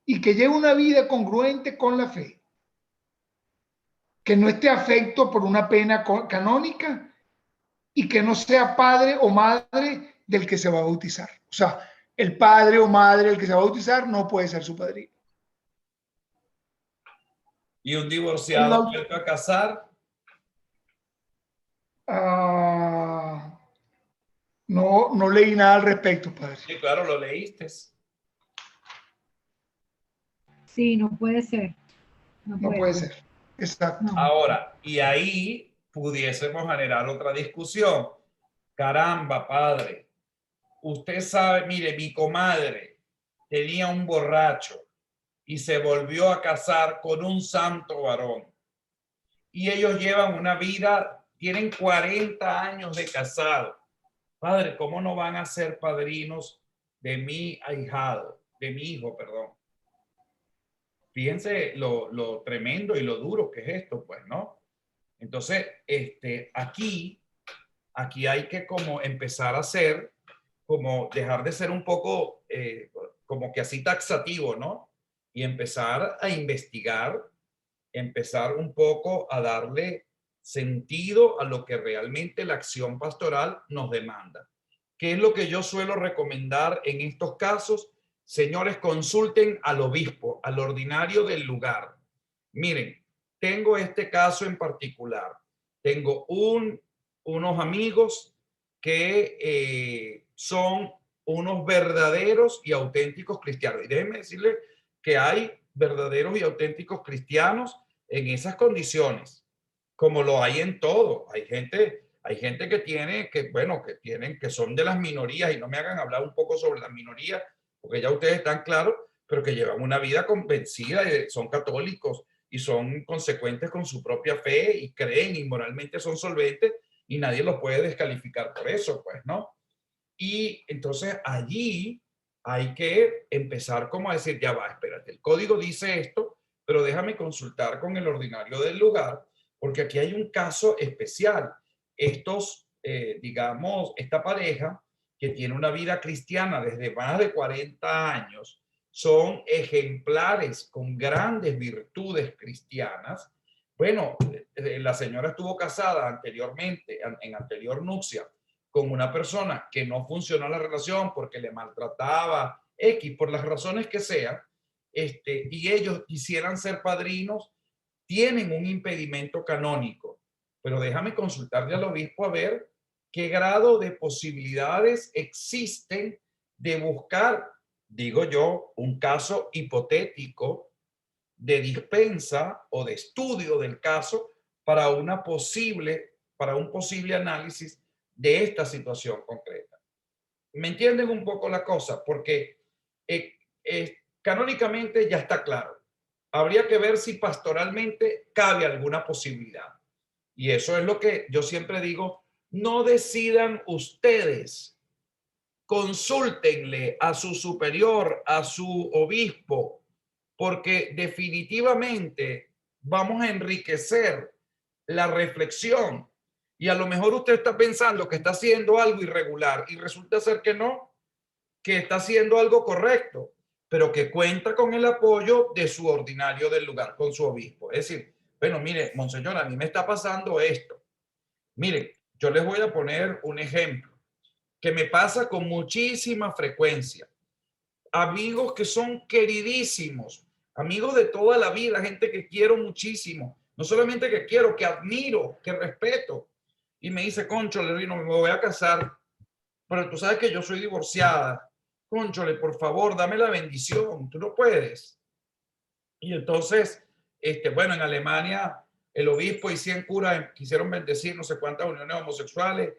C: y que lleve una vida congruente con la fe, que no esté afecto por una pena canónica y que no sea padre o madre del que se va a bautizar. O sea, el padre o madre del que se va a bautizar no puede ser su padrino.
A: ¿Y un divorciado vuelve a casar?
C: No leí nada al respecto, padre.
A: Sí, claro, lo leíste.
D: Sí, no puede ser.
C: No puede ser. Exacto.
D: No.
A: Ahora, y ahí pudiésemos generar otra discusión. Caramba, padre, usted sabe, mire, mi comadre tenía un borracho y se volvió a casar con un santo varón. Y ellos llevan una vida, tienen 40 años de casado. Padre, ¿cómo no van a ser padrinos de mi ahijado, de mi hijo, perdón? Fíjense lo tremendo y lo duro que es esto, pues, ¿no? Entonces, aquí hay que como empezar a hacer, como dejar de ser un poco como que así taxativo, ¿no? Y empezar a investigar, empezar un poco a darle sentido a lo que realmente la acción pastoral nos demanda. ¿Qué es lo que yo suelo recomendar en estos casos? Señores, consulten al obispo, al ordinario del lugar. Miren, tengo este caso en particular. Tengo unos amigos que son unos verdaderos y auténticos cristianos. Y déjenme decirles que hay verdaderos y auténticos cristianos en esas condiciones, como lo hay en todo. Hay gente que tiene, que son de las minorías, y no me hagan hablar un poco sobre las minorías, porque ya ustedes están claros, pero que llevan una vida convencida, son católicos y son consecuentes con su propia fe y creen y moralmente son solventes y nadie los puede descalificar por eso, pues, ¿no? Y entonces allí hay que empezar como a decir, ya va, espérate, el código dice esto, pero déjame consultar con el ordinario del lugar, porque aquí hay un caso especial. Digamos, esta pareja que tiene una vida cristiana desde más de 40 años, son ejemplares con grandes virtudes cristianas. Bueno, la señora estuvo casada anteriormente, en anterior nupcia, con una persona que no funcionó la relación porque le maltrataba, X, por las razones que sean, y ellos quisieran ser padrinos, tienen un impedimento canónico. Pero déjame consultarle al obispo a ver qué grado de posibilidades existen de buscar, digo yo, un caso hipotético de dispensa o de estudio del caso para una posible para un posible análisis de esta situación concreta. ¿Me entienden un poco la cosa? Porque canónicamente ya está claro. Habría que ver si pastoralmente cabe alguna posibilidad. Y eso es lo que yo siempre digo, no decidan ustedes, consúltenle a su superior, a su obispo, porque definitivamente vamos a enriquecer la reflexión. Y a lo mejor usted está pensando que está haciendo algo irregular y resulta ser que no, que está haciendo algo correcto, pero que cuenta con el apoyo de su ordinario del lugar, con su obispo. Es decir, bueno, mire, monseñor, a mí me está pasando esto. Mire, yo les voy a poner un ejemplo que me pasa con muchísima frecuencia. Amigos que son queridísimos, amigos de toda la vida, gente que quiero muchísimo, no solamente que quiero, que admiro, que respeto. Y me dice, cónchale, no me voy a casar, pero tú sabes que yo soy divorciada. Cónchale, por favor, dame la bendición, tú no puedes. Y entonces, bueno, en Alemania el obispo y 100 curas quisieron bendecir no sé cuántas uniones homosexuales.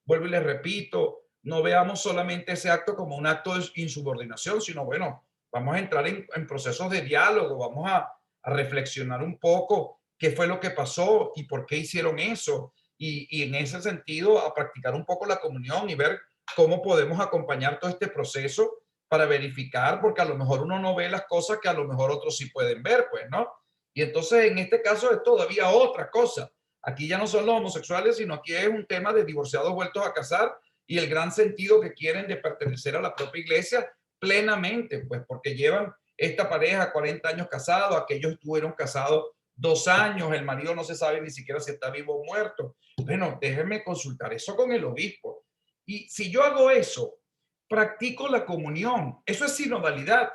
A: Vuelvo y les repito, no veamos solamente ese acto como un acto de insubordinación, sino bueno, vamos a entrar en procesos de diálogo, vamos a reflexionar un poco qué fue lo que pasó y por qué hicieron eso. Y en ese sentido, a practicar un poco la comunión y ver cómo podemos acompañar todo este proceso para verificar, porque a lo mejor uno no ve las cosas que a lo mejor otros sí pueden ver, pues, ¿no? Y entonces en este caso es todavía otra cosa. Aquí ya no son los homosexuales, sino aquí es un tema de divorciados vueltos a casar y el gran sentido que quieren de pertenecer a la propia iglesia plenamente, pues porque llevan esta pareja 40 años casados, aquellos estuvieron casados 2 años, el marido no se sabe ni siquiera si está vivo o muerto. Bueno, déjenme consultar eso con el obispo. Y si yo hago eso, practico la comunión. Eso es sinodalidad.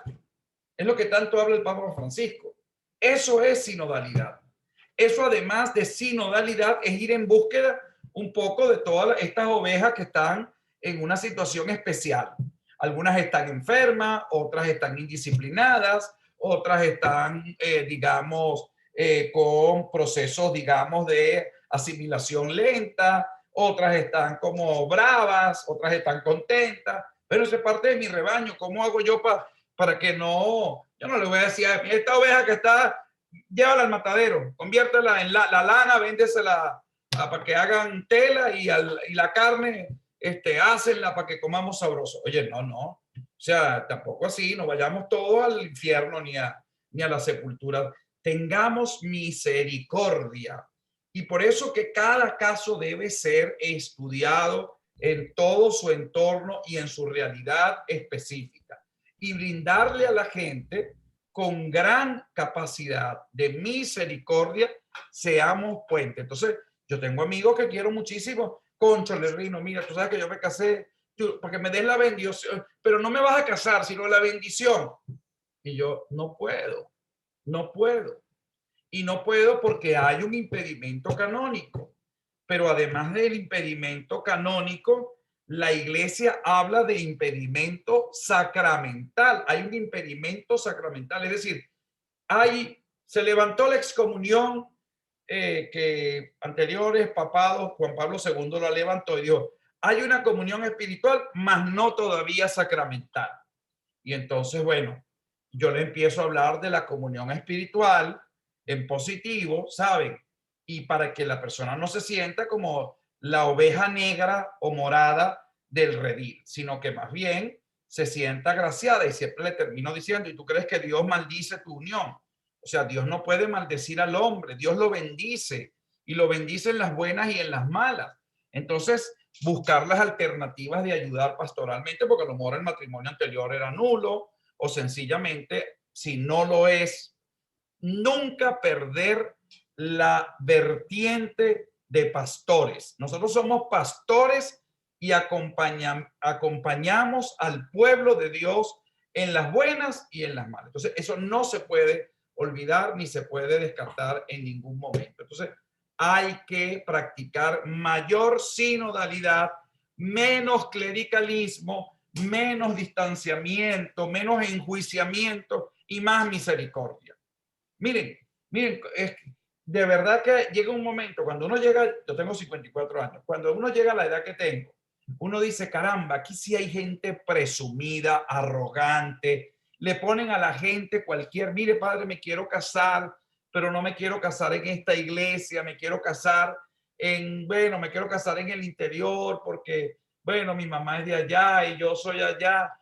A: Es lo que tanto habla el Papa Francisco. Eso es sinodalidad. Eso, además de sinodalidad, es ir en búsqueda un poco de todas estas ovejas que están en una situación especial. Algunas están enfermas, otras están indisciplinadas, otras están, digamos, con procesos, digamos, de asimilación lenta, otras están como bravas, otras están contentas, pero eso es parte de mi rebaño. ¿Cómo hago yo para que no, yo no le voy a decir a esta oveja que está, llévala al matadero, conviértela en la lana, véndesela para que hagan tela y la carne, hácenla para que comamos sabroso? Oye, no, o sea, tampoco así, no vayamos todos al infierno ni a la sepultura. Tengamos misericordia. Y por eso que cada caso debe ser estudiado en todo su entorno y en su realidad específica. Y brindarle a la gente con gran capacidad de misericordia, seamos puentes. Entonces, yo tengo amigos que quiero muchísimo. Cónchale, Rino, mira, tú sabes que yo me casé, para que me des la bendición, pero no me vas a casar, sino la bendición. Y yo no puedo. Y no puedo porque hay un impedimento canónico. Pero además del impedimento canónico, la iglesia habla de impedimento sacramental. Hay un impedimento sacramental, es decir, se levantó la excomunión que anteriores papados, Juan Pablo II la levantó y dijo, hay una comunión espiritual, mas no todavía sacramental. Y entonces, bueno, yo le empiezo a hablar de la comunión espiritual en positivo, ¿saben? Y para que la persona no se sienta como la oveja negra o morada del redil, sino que más bien se sienta agraciada. Y siempre le termino diciendo, ¿y tú crees que Dios maldice tu unión? O sea, Dios no puede maldecir al hombre, Dios lo bendice y lo bendice en las buenas y en las malas. Entonces, buscar las alternativas de ayudar pastoralmente, porque a lo mejor el matrimonio anterior era nulo o sencillamente, si no lo es, nunca perder la vertiente de pastores. Nosotros somos pastores y acompañamos al pueblo de Dios en las buenas y en las malas. Entonces, eso no se puede olvidar ni se puede descartar en ningún momento. Entonces, hay que practicar mayor sinodalidad, menos clericalismo, menos distanciamiento, menos enjuiciamiento y más misericordia. Miren, de verdad que llega un momento, cuando uno llega, yo tengo 54 años, cuando uno llega a la edad que tengo, uno dice, caramba, aquí sí hay gente presumida, arrogante, le ponen a la gente cualquier, mire padre, me quiero casar, pero no me quiero casar en esta iglesia, me quiero casar bueno, me quiero casar en el interior porque, bueno, mi mamá es de allá y yo soy allá,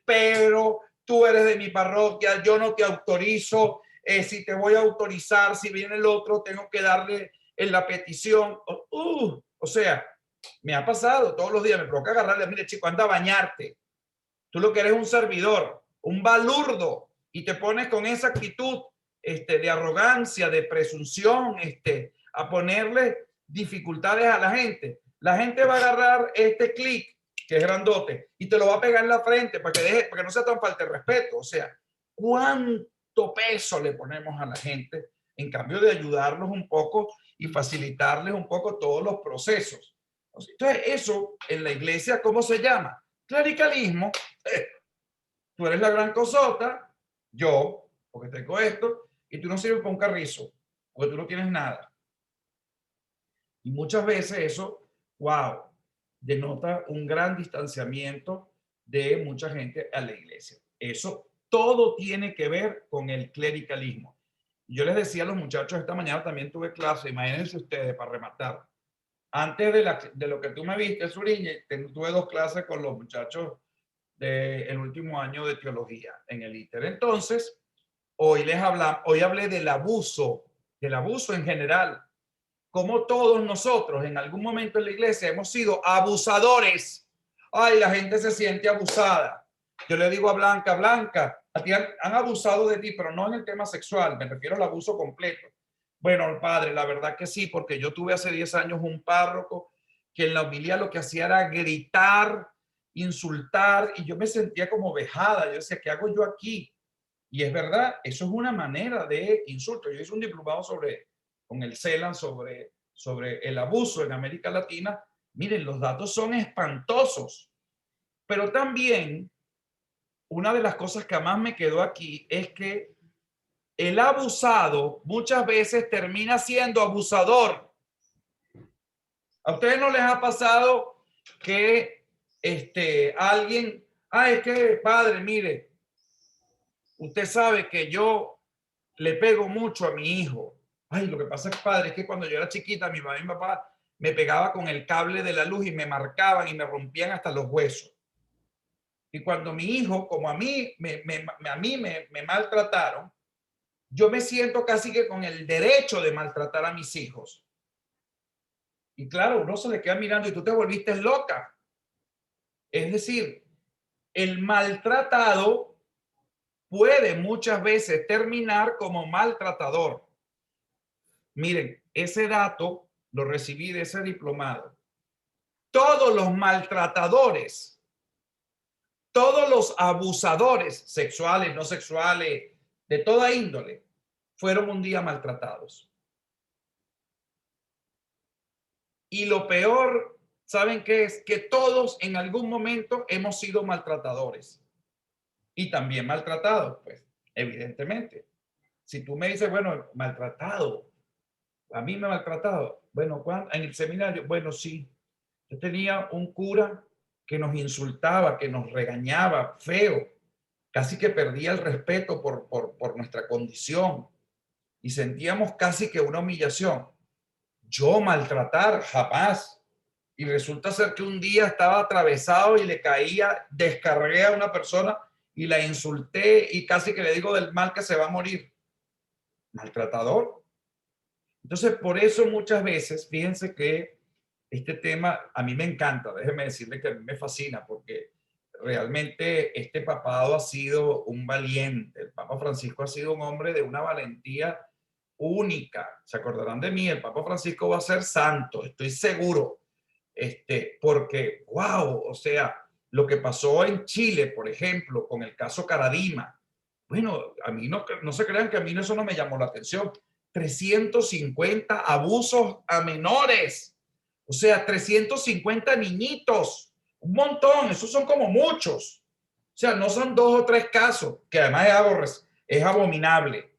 A: pero tú eres de mi parroquia, yo no te autorizo, si te voy a autorizar, si viene el otro, tengo que darle en la petición. O sea, me ha pasado todos los días, me provoca agarrarle, mire chico, anda a bañarte. Tú lo que eres un servidor, un balurdo, y te pones con esa actitud de arrogancia, de presunción, a ponerle dificultades a la gente. La gente va a agarrar este clic, que es grandote, y te lo va a pegar en la frente para que no sea tan falta de respeto. O sea, ¿cuánto peso le ponemos a la gente en cambio de ayudarlos un poco y facilitarles un poco todos los procesos? Entonces, eso en la iglesia, ¿cómo se llama? Clericalismo. Tú eres la gran cosota, yo, porque tengo esto, y tú no sirves para un carrizo, porque tú no tienes nada. Y muchas veces eso, wow, denota un gran distanciamiento de mucha gente a la iglesia. Eso todo tiene que ver con el clericalismo. Yo les decía a los muchachos, esta mañana también tuve clase, imagínense ustedes, para rematar. Antes de lo que tú me viste, Suriñe, tuve 2 clases con los muchachos del último año de teología en el ITER. Entonces, hoy hablé del abuso en general. Como todos nosotros en algún momento en la iglesia hemos sido abusadores. Ay, la gente se siente abusada. Yo le digo a Blanca, Blanca, a ti han abusado de ti, pero no en el tema sexual, me refiero al abuso completo. Bueno, padre, la verdad que sí, porque yo tuve hace 10 años un párroco que en la homilía lo que hacía era gritar, insultar, y yo me sentía como vejada. Yo decía, ¿qué hago yo aquí? Y es verdad, eso es una manera de insulto. Yo hice un diplomado con el CELAN sobre el abuso en América Latina. Miren, los datos son espantosos. Pero también, una de las cosas que más me quedó aquí es que el abusado muchas veces termina siendo abusador. ¿A ustedes no les ha pasado que alguien, es que padre, mire, usted sabe que yo le pego mucho a mi hijo? Ay, lo que pasa es, padre, es que cuando yo era chiquita, mi mamá y mi papá me pegaba con el cable de la luz y me marcaban y me rompían hasta los huesos. Y cuando mi hijo, como a mí me maltrataron, yo me siento casi que con el derecho de maltratar a mis hijos. Y claro, uno se le queda mirando y tú te volviste loca. Es decir, el maltratado puede muchas veces terminar como maltratador. Miren, ese dato lo recibí de ese diplomado. Todos los maltratadores, todos los abusadores sexuales, no sexuales, de toda índole, fueron un día maltratados. Y lo peor, ¿saben qué es? Que todos en algún momento hemos sido maltratadores. Y también maltratados, pues, evidentemente. Si tú me dices, bueno, maltratado, a mí me ha maltratado. Bueno, en el seminario, bueno, sí. Yo tenía un cura que nos insultaba, que nos regañaba feo. Casi que perdía el respeto por nuestra condición. Y sentíamos casi que una humillación. Yo maltratar, jamás. Y resulta ser que un día estaba atravesado y le caía, descargué a una persona y la insulté y casi que le digo del mal que se va a morir. Maltratador. Entonces, por eso muchas veces, fíjense que este tema a mí me encanta, déjeme decirle que a mí me fascina, porque realmente este papado ha sido un valiente. El Papa Francisco ha sido un hombre de una valentía única. Se acordarán de mí, el Papa Francisco va a ser santo, estoy seguro. Porque, wow, o sea, lo que pasó en Chile, por ejemplo, con el caso Caradima, bueno, a mí no se crean que a mí eso no me llamó la atención. 350 abusos a menores, o sea, 350 niñitos, un montón, esos son como muchos. O sea, no son 2 o 3 casos, que además es abominable.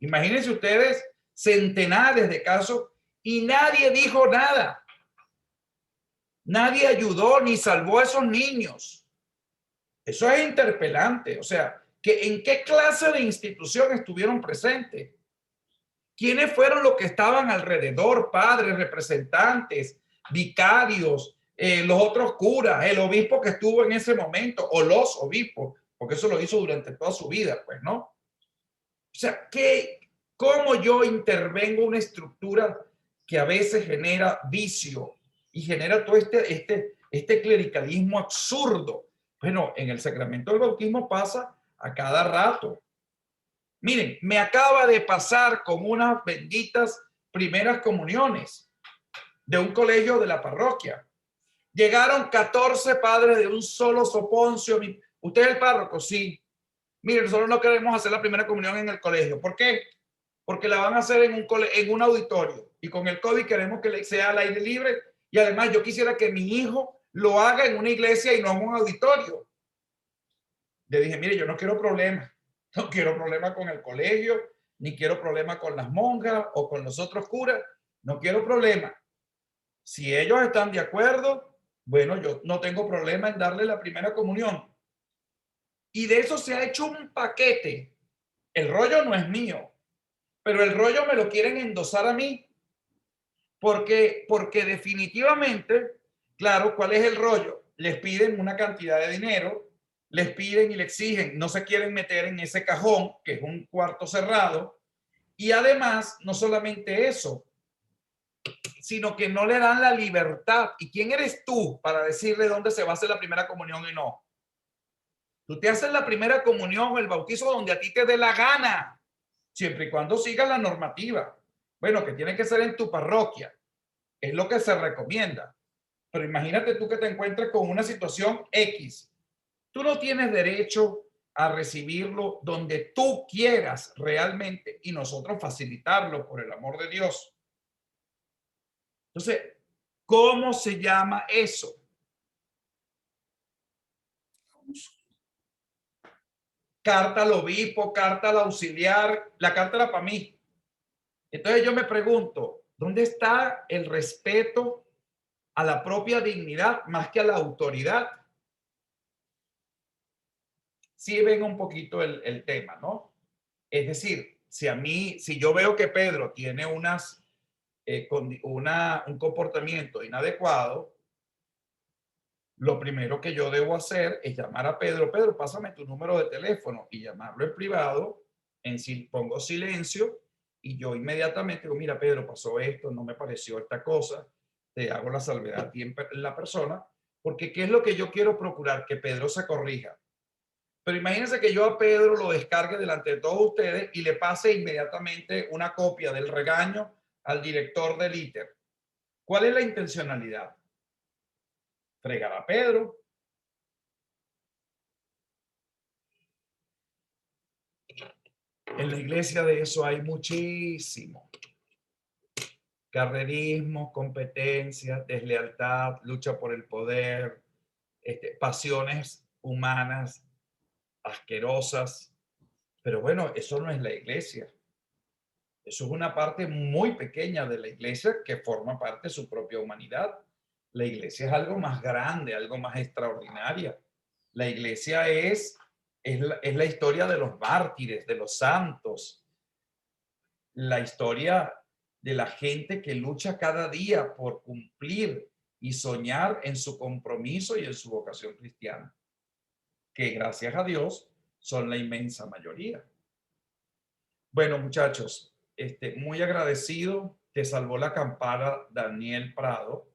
A: Imagínense ustedes centenares de casos y nadie dijo nada. Nadie ayudó ni salvó a esos niños. Eso es interpelante. O sea, ¿en qué clase de institución estuvieron presentes? ¿Quiénes fueron los que estaban alrededor? Padres, representantes, vicarios, los otros curas, el obispo que estuvo en ese momento, o los obispos, porque eso lo hizo durante toda su vida, pues, ¿no? O sea, ¿cómo yo intervengo una estructura que a veces genera vicio y genera todo este clericalismo absurdo? Bueno, en el sacramento del bautismo pasa a cada rato. Miren, me acaba de pasar con unas benditas primeras comuniones de un colegio de la parroquia. Llegaron 14 padres de un solo soponcio. ¿Usted es el párroco? Sí. Miren, nosotros no queremos hacer la primera comunión en el colegio. ¿Por qué? Porque la van a hacer en un auditorio. Y con el COVID queremos que sea al aire libre. Y además yo quisiera que mi hijo lo haga en una iglesia y no en un auditorio. Le dije, mire, yo no quiero problemas. No quiero problema con el colegio, ni quiero problema con las monjas o con los otros curas. No quiero problema. Si ellos están de acuerdo, bueno, yo no tengo problema en darle la primera comunión. Y de eso se ha hecho un paquete. El rollo no es mío, pero el rollo me lo quieren endosar a mí. Porque definitivamente, claro, ¿cuál es el rollo? Les piden una cantidad de dinero, les piden y le exigen, no se quieren meter en ese cajón, que es un cuarto cerrado, y además, no solamente eso, sino que no le dan la libertad. ¿Y quién eres tú para decirle dónde se va a hacer la primera comunión y no? Tú te haces la primera comunión o el bautizo donde a ti te dé la gana, siempre y cuando sigas la normativa. Bueno, que tiene que ser en tu parroquia, es lo que se recomienda. Pero imagínate tú que te encuentres con una situación X. Tú no tienes derecho a recibirlo donde tú quieras realmente y nosotros facilitarlo por el amor de Dios. Entonces, ¿cómo se llama eso? Carta al obispo, carta al auxiliar, la carta era para mí. Entonces yo me pregunto, ¿dónde está el respeto a la propia dignidad más que a la autoridad? Sí ven un poquito el tema, ¿no? Es decir, si yo veo que Pedro tiene un comportamiento inadecuado, lo primero que yo debo hacer es llamar a Pedro. Pedro, pásame tu número de teléfono y llamarlo en privado. Pongo silencio y yo inmediatamente digo, mira, Pedro, pasó esto, no me pareció esta cosa. Te hago la salvedad a ti en la persona, porque ¿qué es lo que yo quiero procurar? Que Pedro se corrija. Pero imagínense que yo a Pedro lo descargue delante de todos ustedes y le pase inmediatamente una copia del regaño al director del ITER. ¿Cuál es la intencionalidad? Fregar a Pedro. En la iglesia de eso hay muchísimo. Carrerismo, competencia, deslealtad, lucha por el poder, pasiones humanas asquerosas. Pero bueno, eso no es la iglesia. Eso es una parte muy pequeña de la iglesia que forma parte de su propia humanidad. La iglesia es algo más grande, algo más extraordinaria. La iglesia es la historia de los mártires, de los santos, la historia de la gente que lucha cada día por cumplir y soñar en su compromiso y en su vocación cristiana, que gracias a Dios son la inmensa mayoría. Bueno, muchachos, muy agradecido. Te salvó la campana, Daniel Prado.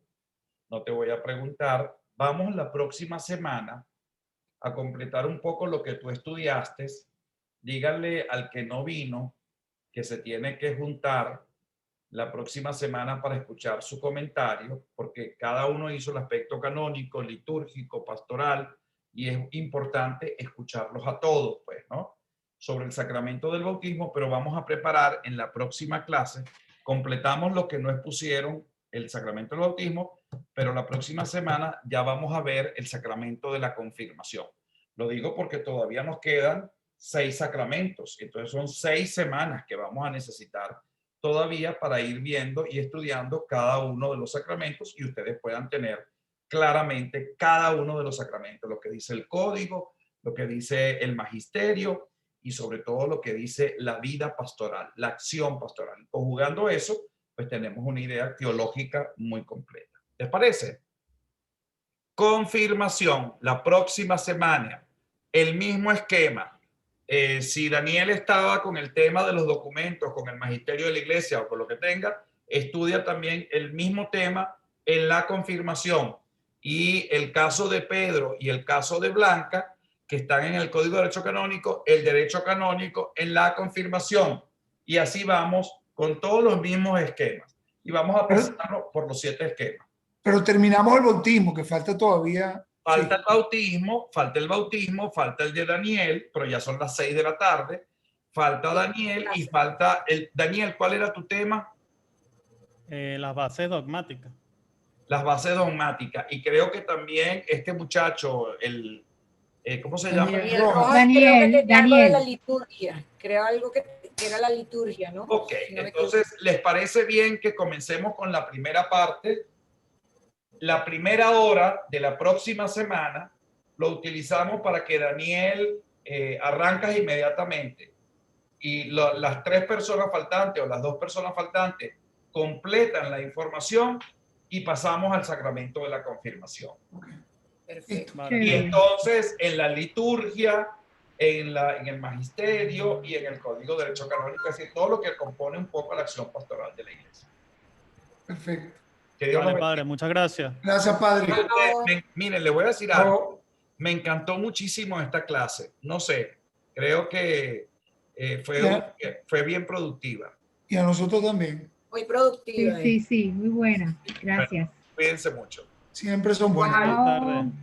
A: No te voy a preguntar. Vamos la próxima semana a completar un poco lo que tú estudiaste. Díganle al que no vino que se tiene que juntar la próxima semana para escuchar su comentario, porque cada uno hizo el aspecto canónico, litúrgico, pastoral, y es importante escucharlos a todos, pues, ¿no? Sobre el sacramento del bautismo, pero vamos a preparar en la próxima clase, completamos lo que no expusieron el sacramento del bautismo, pero la próxima semana ya vamos a ver el sacramento de la confirmación. Lo digo porque todavía nos quedan 6 sacramentos, entonces son 6 semanas que vamos a necesitar todavía para ir viendo y estudiando cada uno de los sacramentos y ustedes puedan tener claramente cada uno de los sacramentos, lo que dice el código, lo que dice el magisterio y sobre todo lo que dice la vida pastoral, la acción pastoral. Conjugando eso, pues tenemos una idea teológica muy completa. ¿Les parece? Confirmación, la próxima semana, el mismo esquema. Si Daniel estaba con el tema de los documentos, con el magisterio de la iglesia o con lo que tenga, estudia también el mismo tema en la confirmación. Y el caso de Pedro y el caso de Blanca, que están en el Código de Derecho Canónico, el derecho canónico en la confirmación. Y así vamos con todos los mismos esquemas. Y vamos a pasarlo por los 7 esquemas.
C: Pero terminamos el bautismo, que falta todavía.
A: Falta el bautismo, falta el de Daniel, pero ya son las 6 de la tarde. Falta Daniel y falta el... Daniel, ¿cuál era tu tema?
E: Las bases dogmáticas.
A: Las bases dogmáticas. Y creo que también este muchacho, el... ¿cómo se llama?
C: Daniel
B: Daniel
C: Rojas.
B: Rojas,
D: Daniel,
B: creo que tenía algo de
D: Daniel.
B: la liturgia. Creo algo que era la liturgia, ¿no?
A: Ok,
B: Si no me
A: entonces, ¿les parece bien que comencemos con la primera parte? La primera hora de la próxima semana lo utilizamos para que Daniel arrancas inmediatamente y las 3 personas faltantes o las 2 personas faltantes completan la información y pasamos al sacramento de la confirmación.
B: Perfecto.
E: Vale.
A: Y entonces en la liturgia, en el magisterio y en el código de derecho canónico, es decir, todo lo que compone un poco la acción pastoral de la iglesia.
C: Perfecto.
A: Que Dios
E: Vale,
A: lo bendiga.
E: padre, muchas gracias.
C: Gracias, Padre.
A: Miren, le voy a decir algo.
C: Chao.
A: Me encantó muchísimo esta clase. No sé, creo que
C: Ya.
A: fue bien productiva.
C: Y a nosotros también.
B: Muy
D: Sí,
B: productiva.
D: sí, sí, muy buena. Gracias.
A: Cuídense mucho.
C: Siempre son buenas.
E: Buenas tardes.
D: Chao.